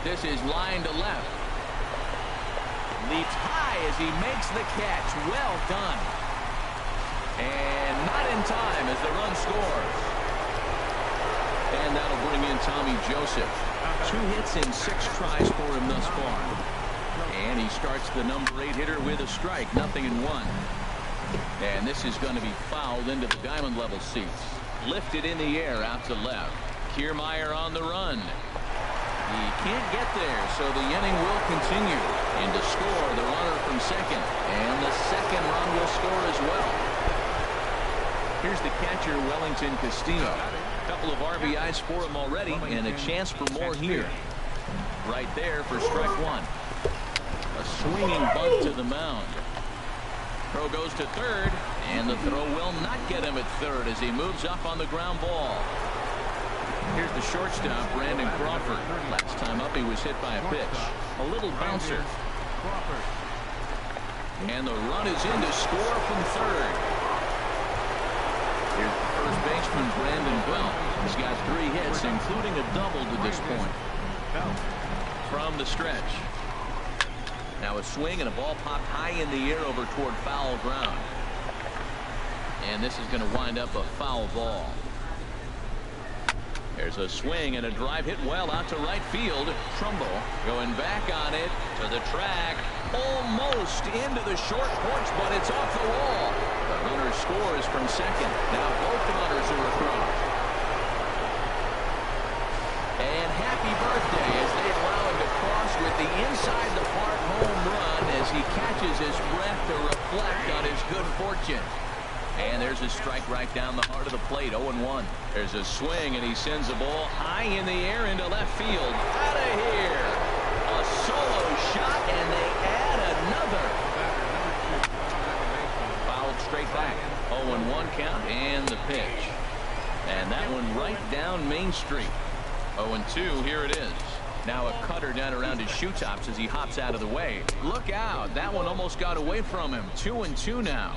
This is line to left. Leaps high as he makes the catch. Well done. And not in time as the run scores. And that'll bring in Tommy Joseph. 2 hits in 6 tries for him thus far. And he starts the number 8 hitter with a strike. 0-1. And this is going to be fouled into the diamond level seats. Lifted in the air out to left. Kiermaier on the run. He can't get there, so the inning will continue. In to score, the runner from second. And the second run will score as well. Here's the catcher, Wellington Castillo. A couple of RBIs for him already, and a chance for more here. Right there for strike 1. A swinging bunt to the mound. Throw goes to third, and the throw will not get him at third as he moves up on the ground ball. Here's the shortstop, Brandon Crawford. Last time up, he was hit by a pitch. A little bouncer. And the run is in to score from third. Here's the first baseman, Brandon Belt. He's got 3 hits, including a double to this point. From the stretch. Now a swing and a ball popped high in the air over toward foul ground. And this is going to wind up a foul ball. There's a swing and a drive hit well out to right field. Trumbull going back on it to the track. Almost into the short porch, but it's off the wall. The runner scores from second. Now both runners are across. And happy birthday as they allow him to cross with the inside the park home run as he catches his breath to reflect on his good fortune. And there's a strike right down the heart of the plate. 0-1. There's a swing, and he sends the ball high in the air into left field. Out of here. A solo shot, and they add another. Fouled straight back. 0-1 count, and the pitch. And that one right down Main Street. 0-2, here it is. Now a cutter down around his shoe tops as he hops out of the way. Look out. That one almost got away from him. 2-2 now.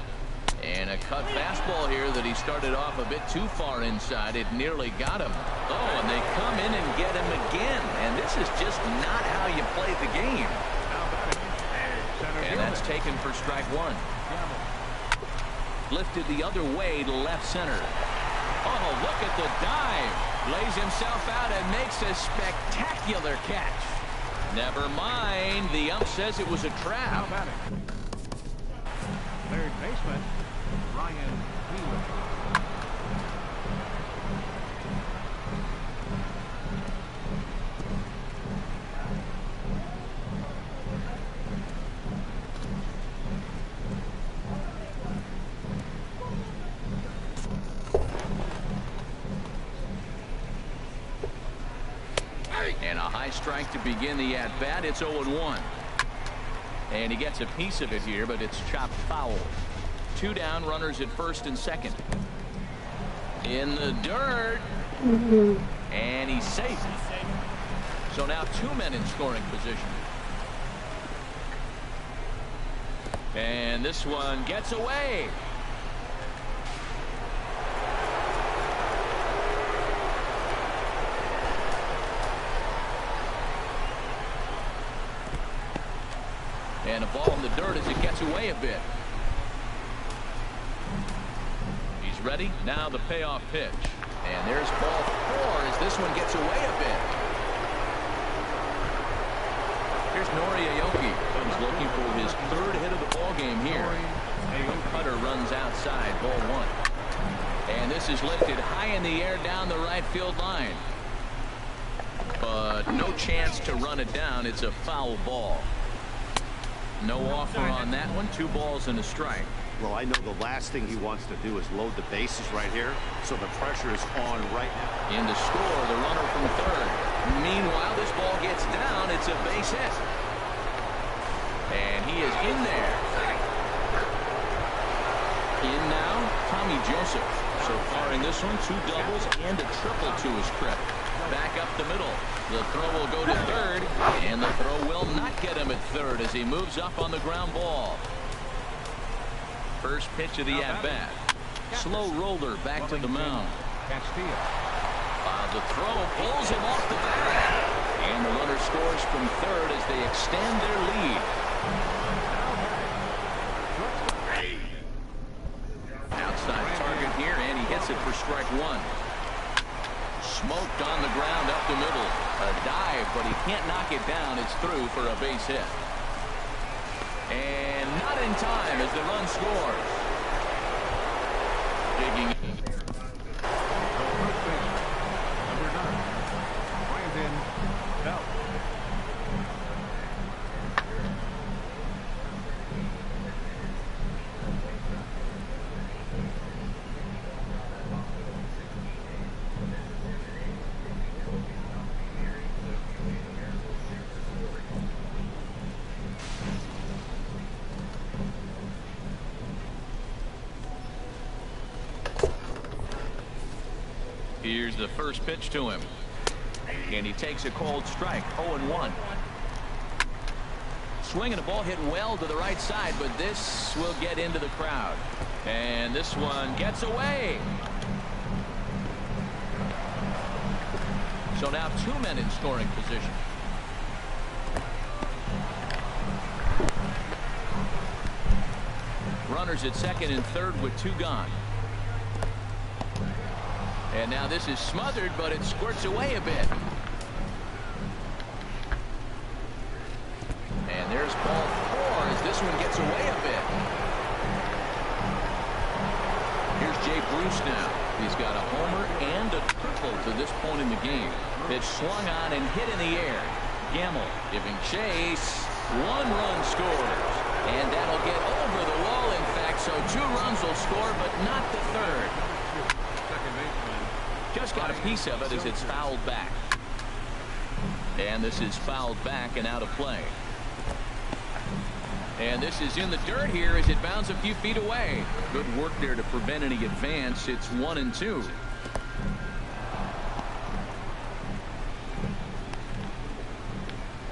And a cut fastball here that he started off a bit too far inside. It nearly got him. Oh, and they come in and get him again. And this is just not how you play the game. And that's taken for strike 1. Lifted the other way to left center. Oh, look at the dive. Lays himself out and makes a spectacular catch. Never mind. The ump says it was a trap. Third baseman, Ryan Wheeler. And a high strike to begin the at-bat. It's 0-1. And he gets a piece of it here, but it's chopped foul. 2 down, runners at first and second. In the dirt. And he's safe. So now 2 men in scoring position. And this one gets away. And a ball in the dirt as it gets away a bit. He's ready. Now the payoff pitch. And there's ball 4 as this one gets away a bit. Here's Nori Aoki. He's looking for his 3rd hit of the ball game here. The cutter runs outside. Ball 1. And this is lifted high in the air down the right field line. But no chance to run it down. It's a foul ball. No offer on that one. 2 balls and a strike. Well, I know the last thing he wants to do is load the bases right here, so the pressure is on right now. In to score, the runner from third. Meanwhile, this ball gets down. It's a base hit. And he is in there. In now, Tommy Joseph. So far in this one, 2 doubles and a triple to his credit. Back up the middle. The throw will go to third, and the throw will not get him at third as he moves up on the ground ball. First pitch of the at-bat. Slow roller back to the mound. The throw pulls him off the bat. And the runner scores from third as they extend their lead. Outside target here, and he hits it for strike 1. Smoked on the ground up the middle. A dive, but he can't knock it down. It's through for a base hit. And not in time as the run scores. Digging in. Here's the first pitch to him. And he takes a cold strike. 0-1. Swinging a ball hit well to the right side, but this will get into the crowd. And this one gets away. So now 2 men in scoring position. Runners at second and third with 2 gone. And now this is smothered, but it squirts away a bit. And there's ball 4 as this one gets away a bit. Here's Jay Bruce now. He's got a homer and a triple to this point in the game. It's swung on and hit in the air. Gamble giving chase. 1 run scores. And that'll get over the wall, in fact. So 2 runs will score, but not the third. Just got a piece of it as it's fouled back. And this is fouled back and out of play. And this is in the dirt here as it bounds a few feet away. Good work there to prevent any advance. It's 1-2.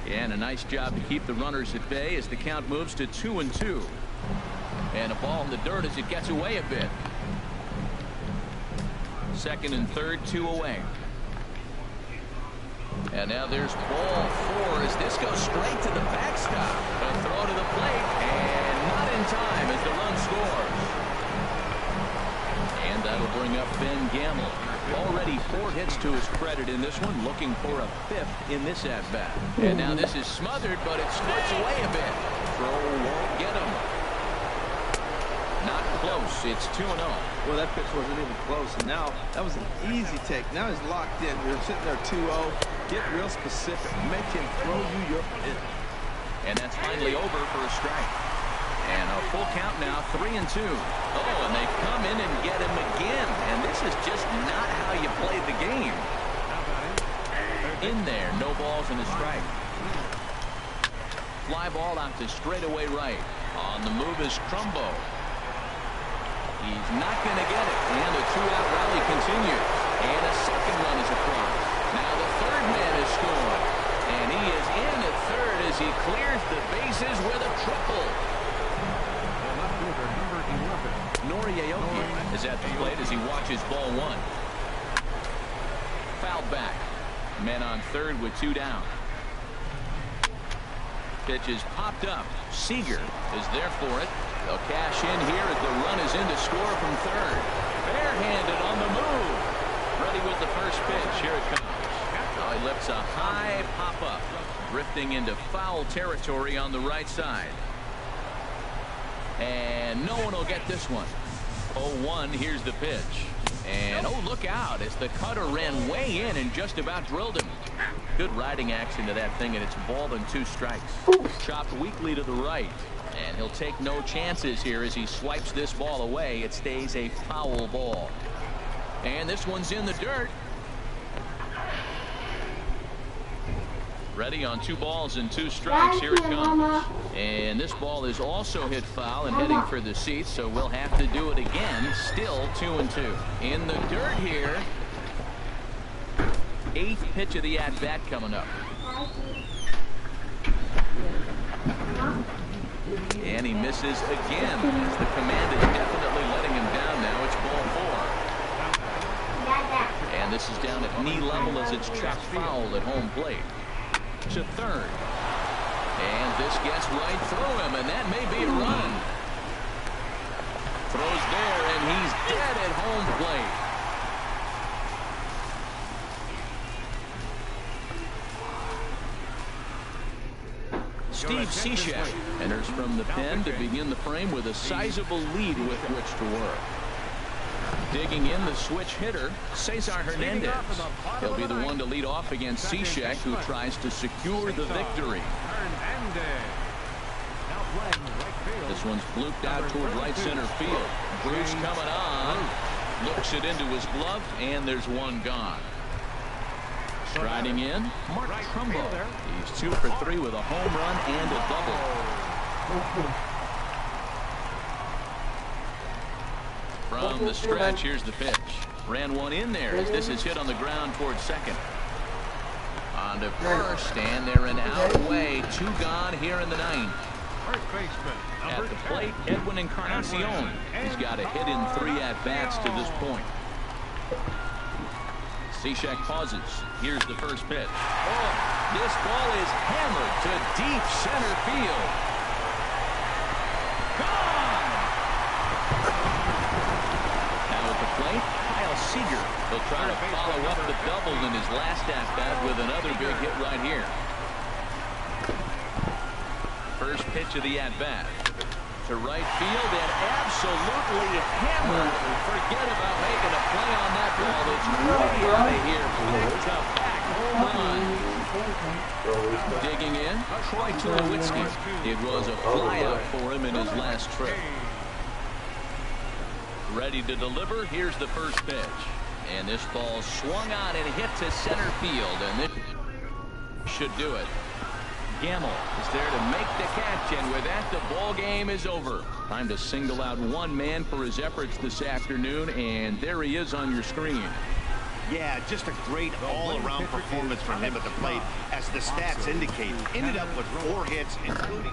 And a nice job to keep the runners at bay as the count moves to 2-2. And a ball in the dirt as it gets away a bit. Second and third, 2 away. And now there's ball 4 as this goes straight to the backstop. A throw to the plate, and not in time as the run scores. And that'll bring up Ben Gamble. Already 4 hits to his credit in this one, looking for a 5th in this at-bat. And now this is smothered, but it squirts away a bit. Throw won't get him. Not close. It's 2-0. Well, that pitch wasn't even close. And now that was an easy take. Now he's locked in. You're sitting there 2-0. Get real specific. Make him throw you your pitch. And that's finally over for a strike. And a full count now, 3-2. Oh, and they come in and get him again. And this is just not how you play the game. In there, no balls and a strike. Fly ball out to straightaway right. On the move is Trumbo. He's not going to get it. And the 2-out rally continues. And a second run is across. Now the third man is scored. And he is in at third as he clears the bases with a triple. Noriyaoki is at the plate as he watches ball 1. Fouled back. Men on third with 2 down. Pitch is popped up. Seager is there for it. They'll cash in here as the run is in to score from third. Barehanded on the move. Ready with the first pitch. Here it comes. Oh, he lifts a high pop-up. Drifting into foul territory on the right side. And no one will get this one. 0-1. Here's the pitch. And oh, look out as the cutter ran way in and just about drilled him. Good riding action to that thing, and it's ball and 2 strikes. Chopped weakly to the right. And he'll take no chances here as he swipes this ball away. It stays a foul ball. And this one's in the dirt. Ready on 2 balls and 2 strikes. Here it comes. And this ball is also hit foul and heading for the seats, so we'll have to do it again. Still 2-2. In the dirt here. 8th pitch of the at-bat coming up. And he misses again, as the command is definitely letting him down now. It's ball 4. And this is down at knee level as it's chopped foul at home plate. To third. And this gets right through him, and that may be a run. Throws there, and he's dead at home plate. Steve Cishek enters from the pen to begin the frame with a sizable lead with which to work. Digging in the switch hitter, Cesar Hernandez. He'll be the one to lead off against Cishek, who tries to secure the victory. This one's blooped out toward right center field. Bruce coming on. Looks it into his glove, and there's one gone. Striding in, Mark Trumbo. He's 2 for 3 with a home run and a double. From the stretch, here's the pitch. Ran one in there as this is hit on the ground towards second. On to first, and they're an out way. 2 gone here in the 9th. At the plate, Edwin Encarnacion. He's got a hit in 3 at-bats to this point. Cishek pauses. Here's the first pitch. Oh, this ball is hammered to deep center field. Gone! Now at the plate, Kyle Seager. He'll try to follow up the double in his last at-bat with another big hit right here. First pitch of the at-bat. To right field and absolutely hammered. Forget about making a play on that ball. It's way out of here. Back to back home run. Digging in, Troy Tulowitzki. It was a flyout for him in his last trip. Ready to deliver. Here's the first pitch. And this ball swung on and hit to center field. And this should do it. Gamble is there to make the catch, and with that, the ball game is over. Time to single out one man for his efforts this afternoon, and there he is on your screen. Yeah, just a great all-around performance from him at the plate, as the stats indicate. Ended up with 4 hits, including...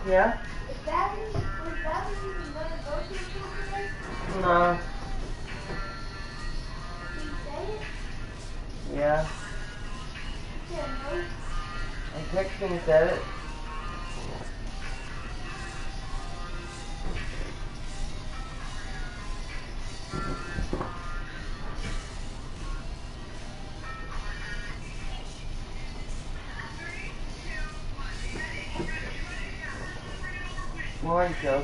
Yeah? Was that even going to go to school today? No. Did you say it? Yeah. Yeah, no. I texted and said it. Morning, Joe.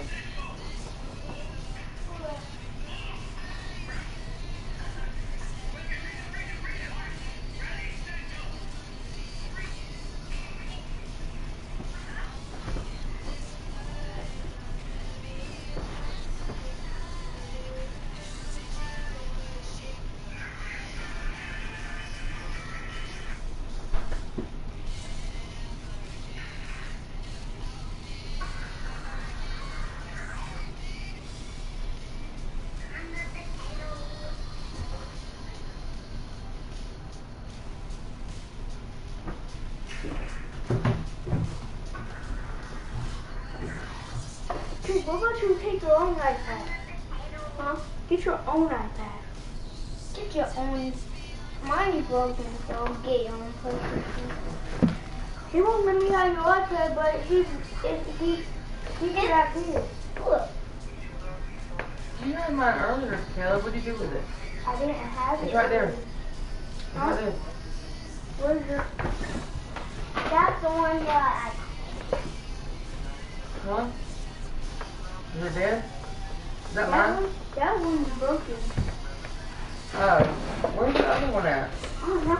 Dude, what about you take your own iPad? Huh? Get your own iPad. Get your own. Mine is broken, so get your own PlayStation. He won't let me have your iPad, but he can have his. Look, You had mine earlier, Caleb. What did you do with it? I didn't have it. It's right there. What is it? Where's your... That's the one that Huh? Is it dead? Is that that mine? that one's broken. Oh, where's the other one at? I don't know.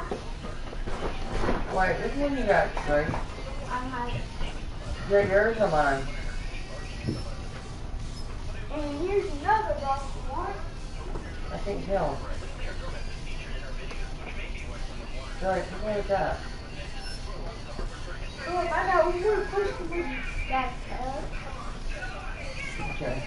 Wait, which one you got, Trey? I'm like, Is that yours or mine? and here's another broken one. I can't tell. Trey, which one is that? Look, I got one more person with that Okay.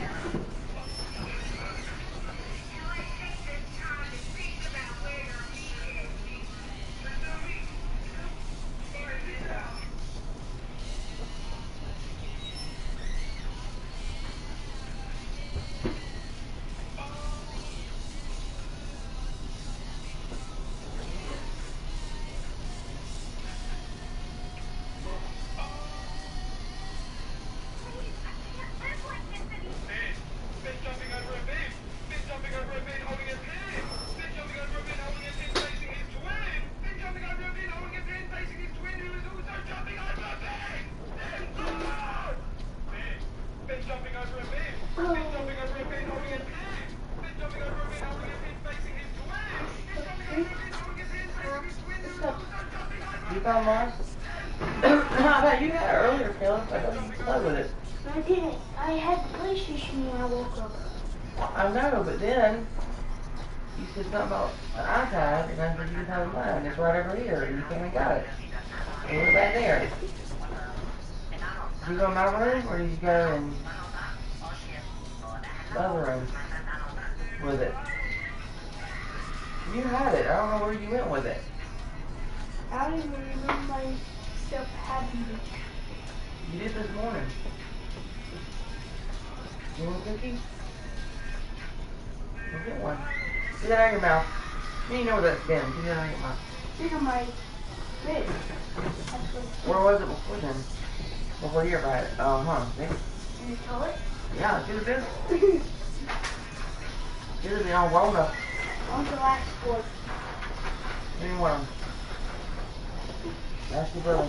You found mine? I bet you had it earlier, Philip. I don't play with it. I didn't. I had PlayStation when I woke up. I know, but then you said something about an iPad, and I said you didn't have mine. It's right over here, and you came and got it. And it was back there. Did you go in my room, or did you go in the other room with it? You had it. I don't know where you went with it. I don't even remember myself having it. You did this morning. You want a cookie? Go get one. Get that out of your mouth. You know where that's been. Get that out of your mouth. It's in my fridge. Where was it before then? Before you ever had it? See? In the toilet? Yeah, it should have been. Should have been all rolled up. On the last floor. Any one of them. That's your brother.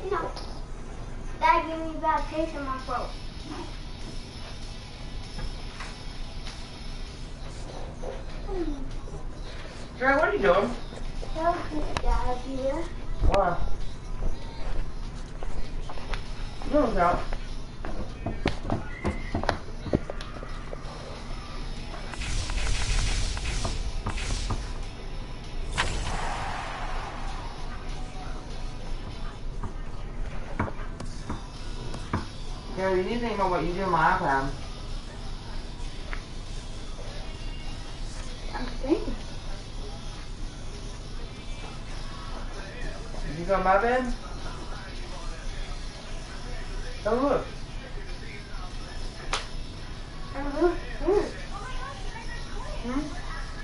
No. That gave me a bad taste in my throat. Trey, what are you doing? That was Dad here. Why? No, it's out. Yeah, you need to think about what you do on my iPad. I'm thinking. Did you go in my bed? Oh, look. I'm good too.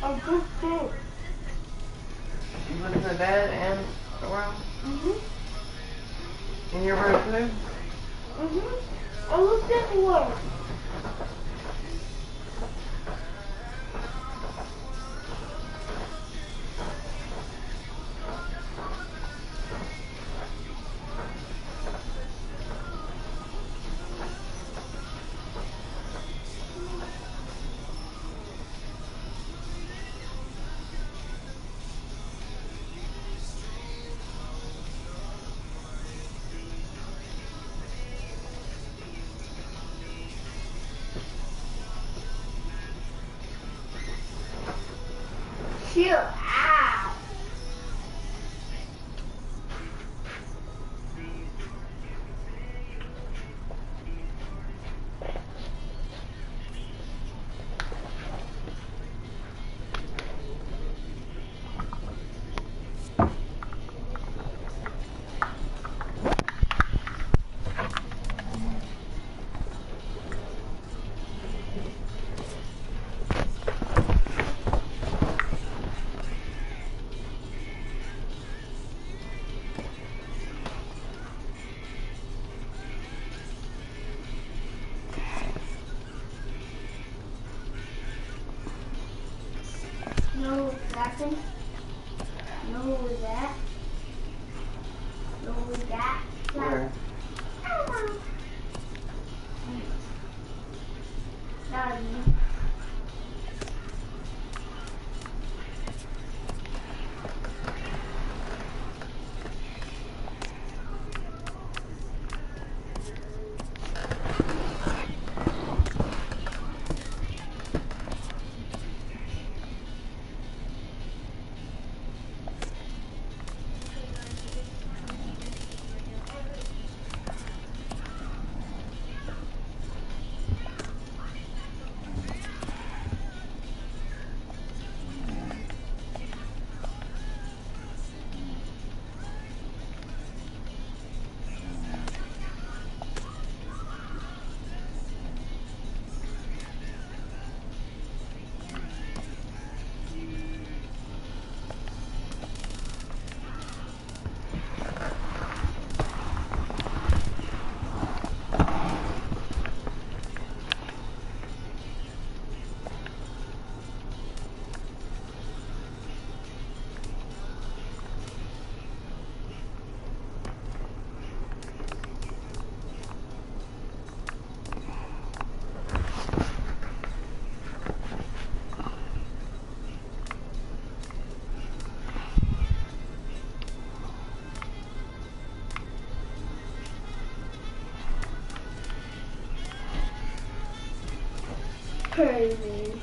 I'm good too. You look in the bed and around? In your room too? I looked everywhere. Chill out. Where? Crazy.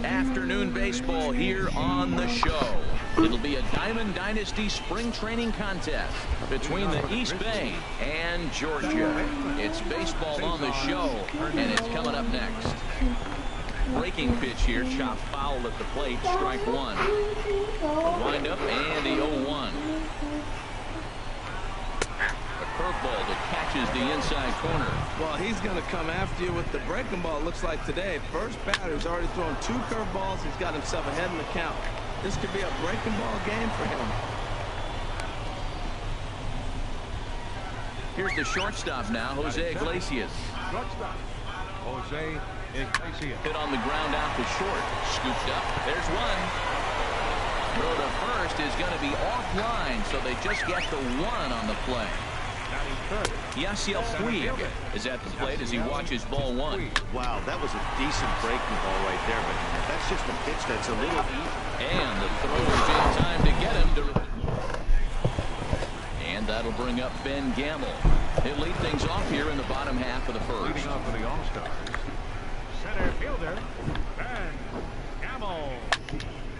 Afternoon baseball here on the show. It'll be a Diamond Dynasty spring training contest between the East Bay and Georgia. It's baseball on the show, and it's coming up next. Breaking pitch here, chopped foul at the plate, strike one. The windup and the 0-1. Curveball that catches the inside corner. Well, he's going to come after you with the breaking ball, it looks like today. First batter's already thrown 2 curveballs. He's got himself ahead in the count. This could be a breaking ball game for him. Here's the shortstop now, Jose Iglesias. Shortstop, Jose Iglesias. Hit on the ground out to short. Scooped up. There's one. Throw to first is going to be offline, so they just get the 1 on the play. Yasiel Puig is at the plate as he watches ball 1. Wow, that was a decent breaking ball right there, but that's just a pitch that's a little easy. And the throw is in time to get him to... And that'll bring up Ben Gamble. He'll lead things off here in the bottom half of the first. Leading off for the All-Stars, center fielder, Ben Gamble.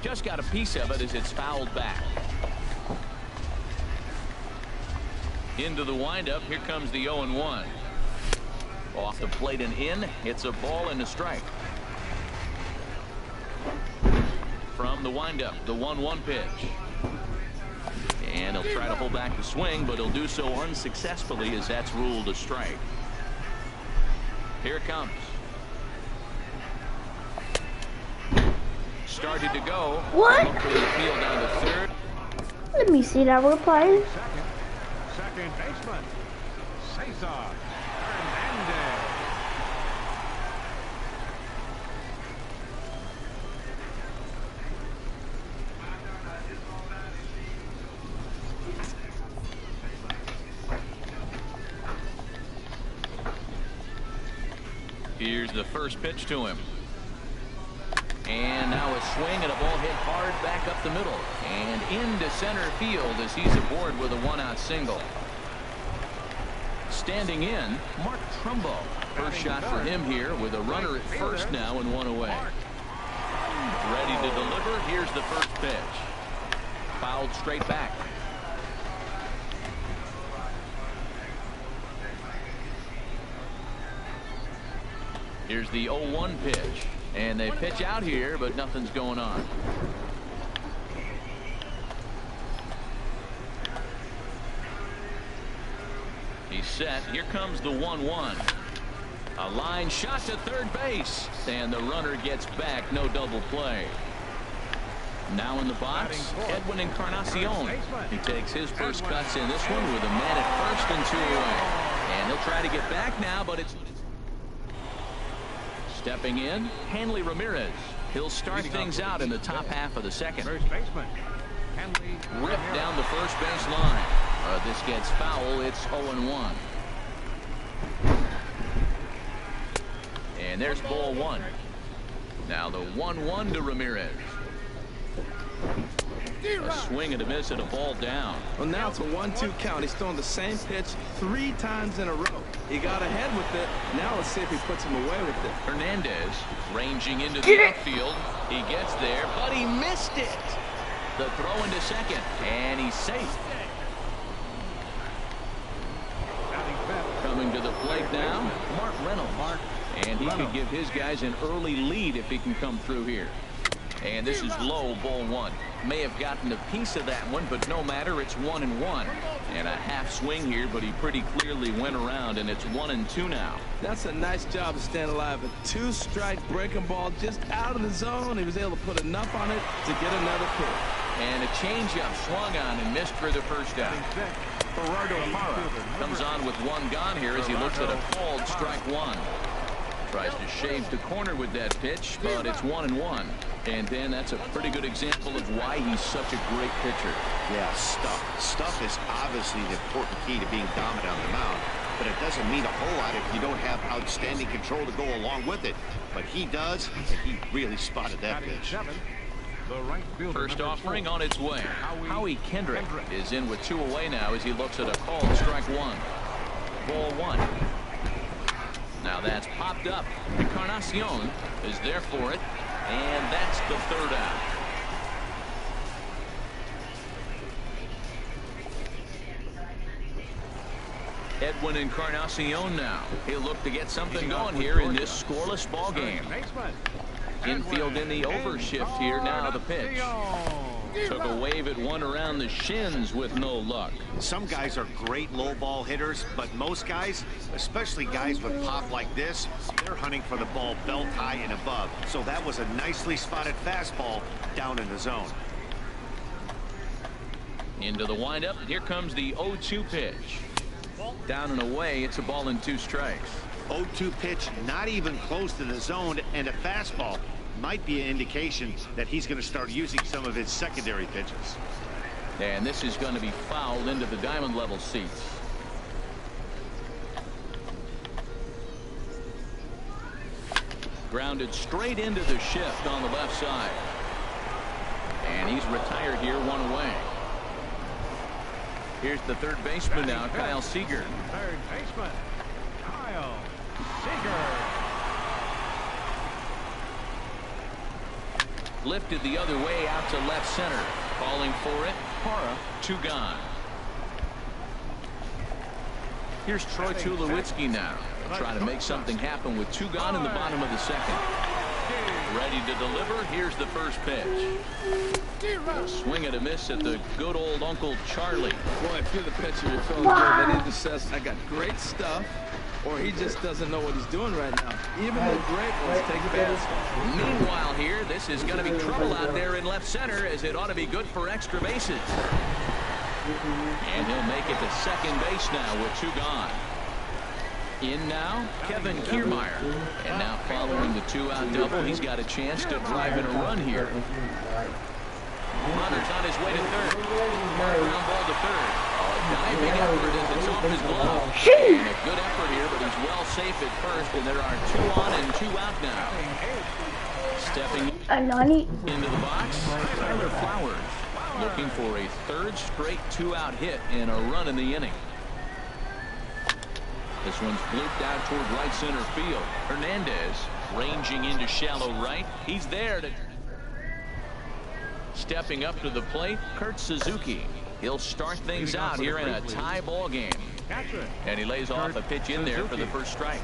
Just got a piece of it as it's fouled back. Into the windup. Here comes the 0-1. Off the plate and in. It's a ball and a strike. From the windup, the 1-1 pitch. And he'll try to hold back the swing, but he'll do so unsuccessfully as that's ruled a strike. Here it comes. Started to go. What? Up to the field down to third. Let me see that replay. Second baseman, Cesar Hernandez. Here's the first pitch to him. And now a swing and a ball hit hard back up the middle and into center field as he's aboard with a one-out single. Standing in, Mark Trumbo. First shot for him here with a runner at first now and one away. Ready to deliver. Here's the first pitch. Fouled straight back. Here's the 0-1 pitch. And they pitch out here, but nothing's going on. He's set. Here comes the 1-1. A line shot to third base. And the runner gets back. No double play. Now in the box, Edwin Encarnacion. He takes his first cuts in this one with a man at first and 2 away. And he'll try to get back now, but it's... Stepping in, Hanley Ramirez. He'll start things out in the top half of the second. First baseman, Hanley Ripped down the first base line. This gets foul. It's 0-1. And there's ball one. Now the 1-1 to Ramirez. A swing and a miss and a ball down. Well, now it's a 1-2 count. He's throwing the same pitch 3 times in a row. He got ahead with it. Now let's see if he puts him away with it. Hernandez ranging into the outfield. He gets there, but he missed it. The throw into second, and he's safe. Coming to the plate now, Mark Reynolds. And he could give his guys an early lead if he can come through here. And this is low, ball one. May have gotten a piece of that one, but no matter, it's 1-1. And a half swing here, but he pretty clearly went around, and it's 1-2 now. That's a nice job of staying alive. A 2-strike breaking ball just out of the zone. He was able to put enough on it to get another pitch. And a changeup swung on and missed for the first out. Gerardo Parra comes on with one gone here as he looks at a called strike one. Tries to shave the corner with that pitch, but it's 1-1. And then that's a pretty good example of why he's such a great pitcher. Yeah, stuff. Stuff is obviously the important key to being dominant on the mound, but it doesn't mean a whole lot if you don't have outstanding control to go along with it. But he does, and he really spotted that pitch. First offering on its way. Howie Kendrick is in with 2 away now as he looks at a called strike one. Ball one. Now that's popped up. Encarnacion is there for it, and that's the third out. Edwin Encarnacion now. He'll look to get something going here in this scoreless ball game. Infield in the overshift here. Now the pitch. Took a wave at one around the shins with no luck. Some guys are great low ball hitters, but most guys, especially guys with pop like this, they're hunting for the ball belt high and above. So that was a nicely spotted fastball down in the zone. Into the windup. Here comes the 0-2 pitch. Down and away. It's a ball and 2 strikes. 0-2 pitch, not even close to the zone, and a fastball might be an indication that he's going to start using some of his secondary pitches. And this is going to be fouled into the diamond level seats. Grounded straight into the shift on the left side. And he's retired here, 1 away. Here's the third baseman now, Kyle Seager. Third baseman, Kyle Seager. Lifted the other way out to left center. Calling for it, Parra, 2 gone. Here's Troy Tulowitzki now. He'll try to make something happen with 2 gone in the bottom of the second. Ready to deliver. Here's the first pitch. A swing and a miss at the good old Uncle Charlie. Boy, if you're the pitcher, you're feeling good. That either says, I got great stuff, or he just doesn't know what he's doing right now. Even the great ones take bad stuff. Meanwhile here, this is going to be trouble out there in left center, as it ought to be good for extra bases. And he'll make it to second base now with 2 gone. In now, Kevin Kiermaier. And now following the 2-out double, he's got a chance to drive in a run here. Runner's on his way to third. Ground ball to third. Diving effort as it's off his glove. And a good effort here, but he's well safe at first, and there are 2 on and 2 out now. Stepping into the box, Tyler Flowers, looking for a 3rd straight 2-out hit and a run in the inning. This one's blooped out toward right center field. Hernandez ranging into shallow right. He's there to... Stepping up to the plate, Kurt Suzuki. He'll start things out here in a tie ball game. And he lays off a pitch in there for the first strike.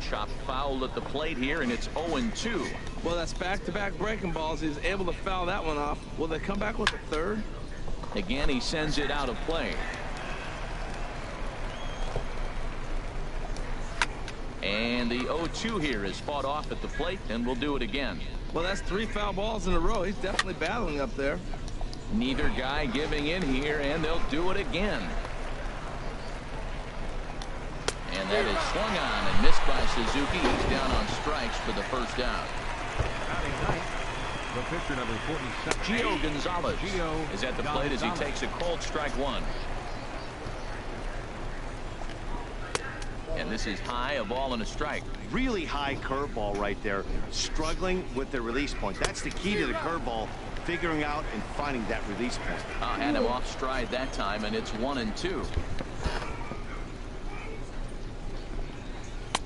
Chopped foul at the plate here, and it's 0-2. Well, that's back-to-back breaking balls. He's able to foul that one off. Will they come back with a 3rd? Again, he sends it out of play. And the 0-2 here is fought off at the plate, and we'll do it again. Well, that's 3 foul balls in a row. He's definitely battling up there. Neither guy giving in here, and they'll do it again. And that is swung on and missed by Suzuki. He's down on strikes for the first out. The pitcher number 47. Gio Gonzalez is at the plate as he takes a cold strike 1. And this is high, a ball and a strike. Really high curveball right there. Struggling with the release point. That's the key to the curveball, figuring out and finding that release point. Had him off stride that time, and it's 1-2.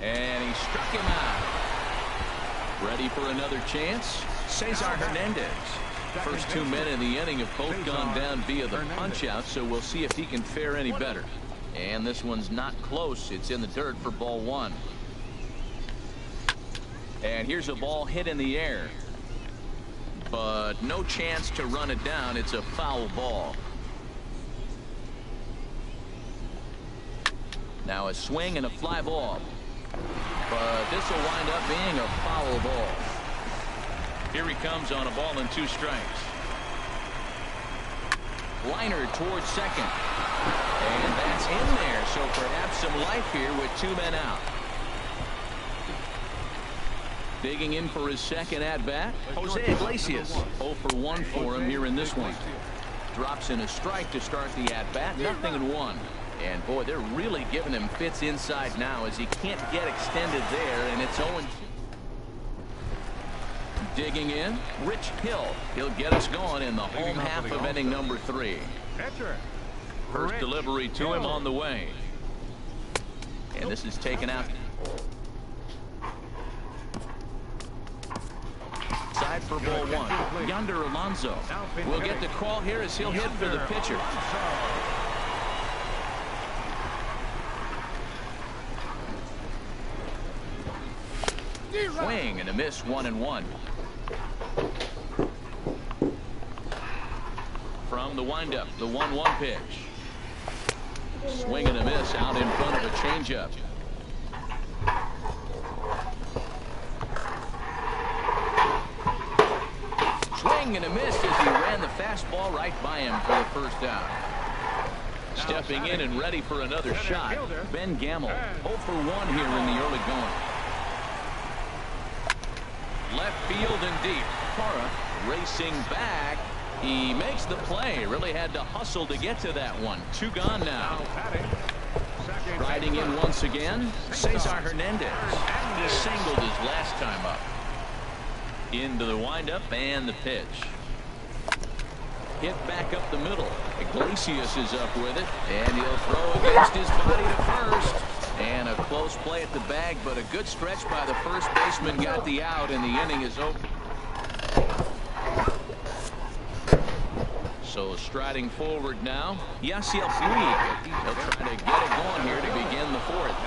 And he struck him out. Ready for another chance? Cesar Hernandez. First 2 men in the inning have both gone down via the punch-out, so we'll see if he can fare any better. And this one's not close. It's in the dirt for ball 1. And here's a ball hit in the air. But no chance to run it down. It's a foul ball. Now a swing and a fly ball. But this will wind up being a foul ball. Here he comes on a ball and 2 strikes. Liner towards second. And that's in there, so perhaps some life here with 2 men out. Digging in for his second at-bat, Jose Iglesias. 0 for 1 for him here in this one. Drops in a strike to start the at-bat, 0-1. And boy, they're really giving him fits inside now as he can't get extended there, and it's 0-2. Digging in, Rich Hill. He'll get us going in the home half of inning number 3. First delivery to him on the way. And this is taken out. Side for ball 1. Yonder Alonso will get the call here as he'll hit for the pitcher. Swing and a miss, 1-1. From the windup, the 1-1 pitch. Swing and a miss out in front of a changeup. Swing and a miss as he ran the fastball right by him for the first out. Stepping in and ready for another shot, Ben Gamble. 0 for 1 here in the early going. Left field and deep. Parra racing back. He makes the play. Really had to hustle to get to that one. 2 gone now. Riding in once again, Cesar Hernandez. He singled his last time up. Into the windup and the pitch. Hit back up the middle. Iglesias is up with it, and he'll throw against his body to first. And a close play at the bag, but a good stretch by the first baseman got the out, and the inning is over. So striding forward now, Yasiel Puig. He'll try to get it going here to begin the 4th.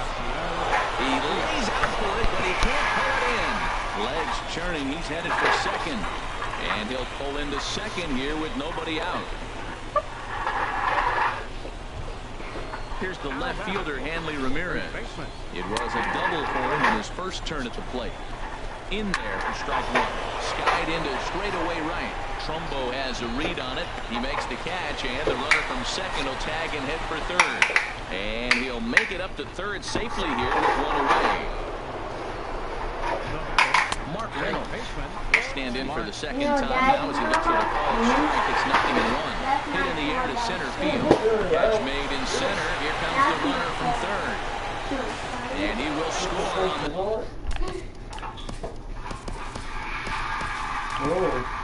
He lays out for it, but he can't pull it in. Legs churning, he's headed for second. And he'll pull into second here with nobody out. Here's the left fielder, Hanley Ramirez. It was a double for him in his first turn at the plate. In there for strike 1. Skied into straightaway right. Trumbo has a read on it. He makes the catch, and the runner from second will tag and head for third. And he'll make it up to third safely here with 1 away. Mark Reynolds will stand in for the second time now as he looks for the call strike. It's 0-1. Hit in the air to center field. Catch made in center. Here comes the runner from third. And he will score on the... Oh.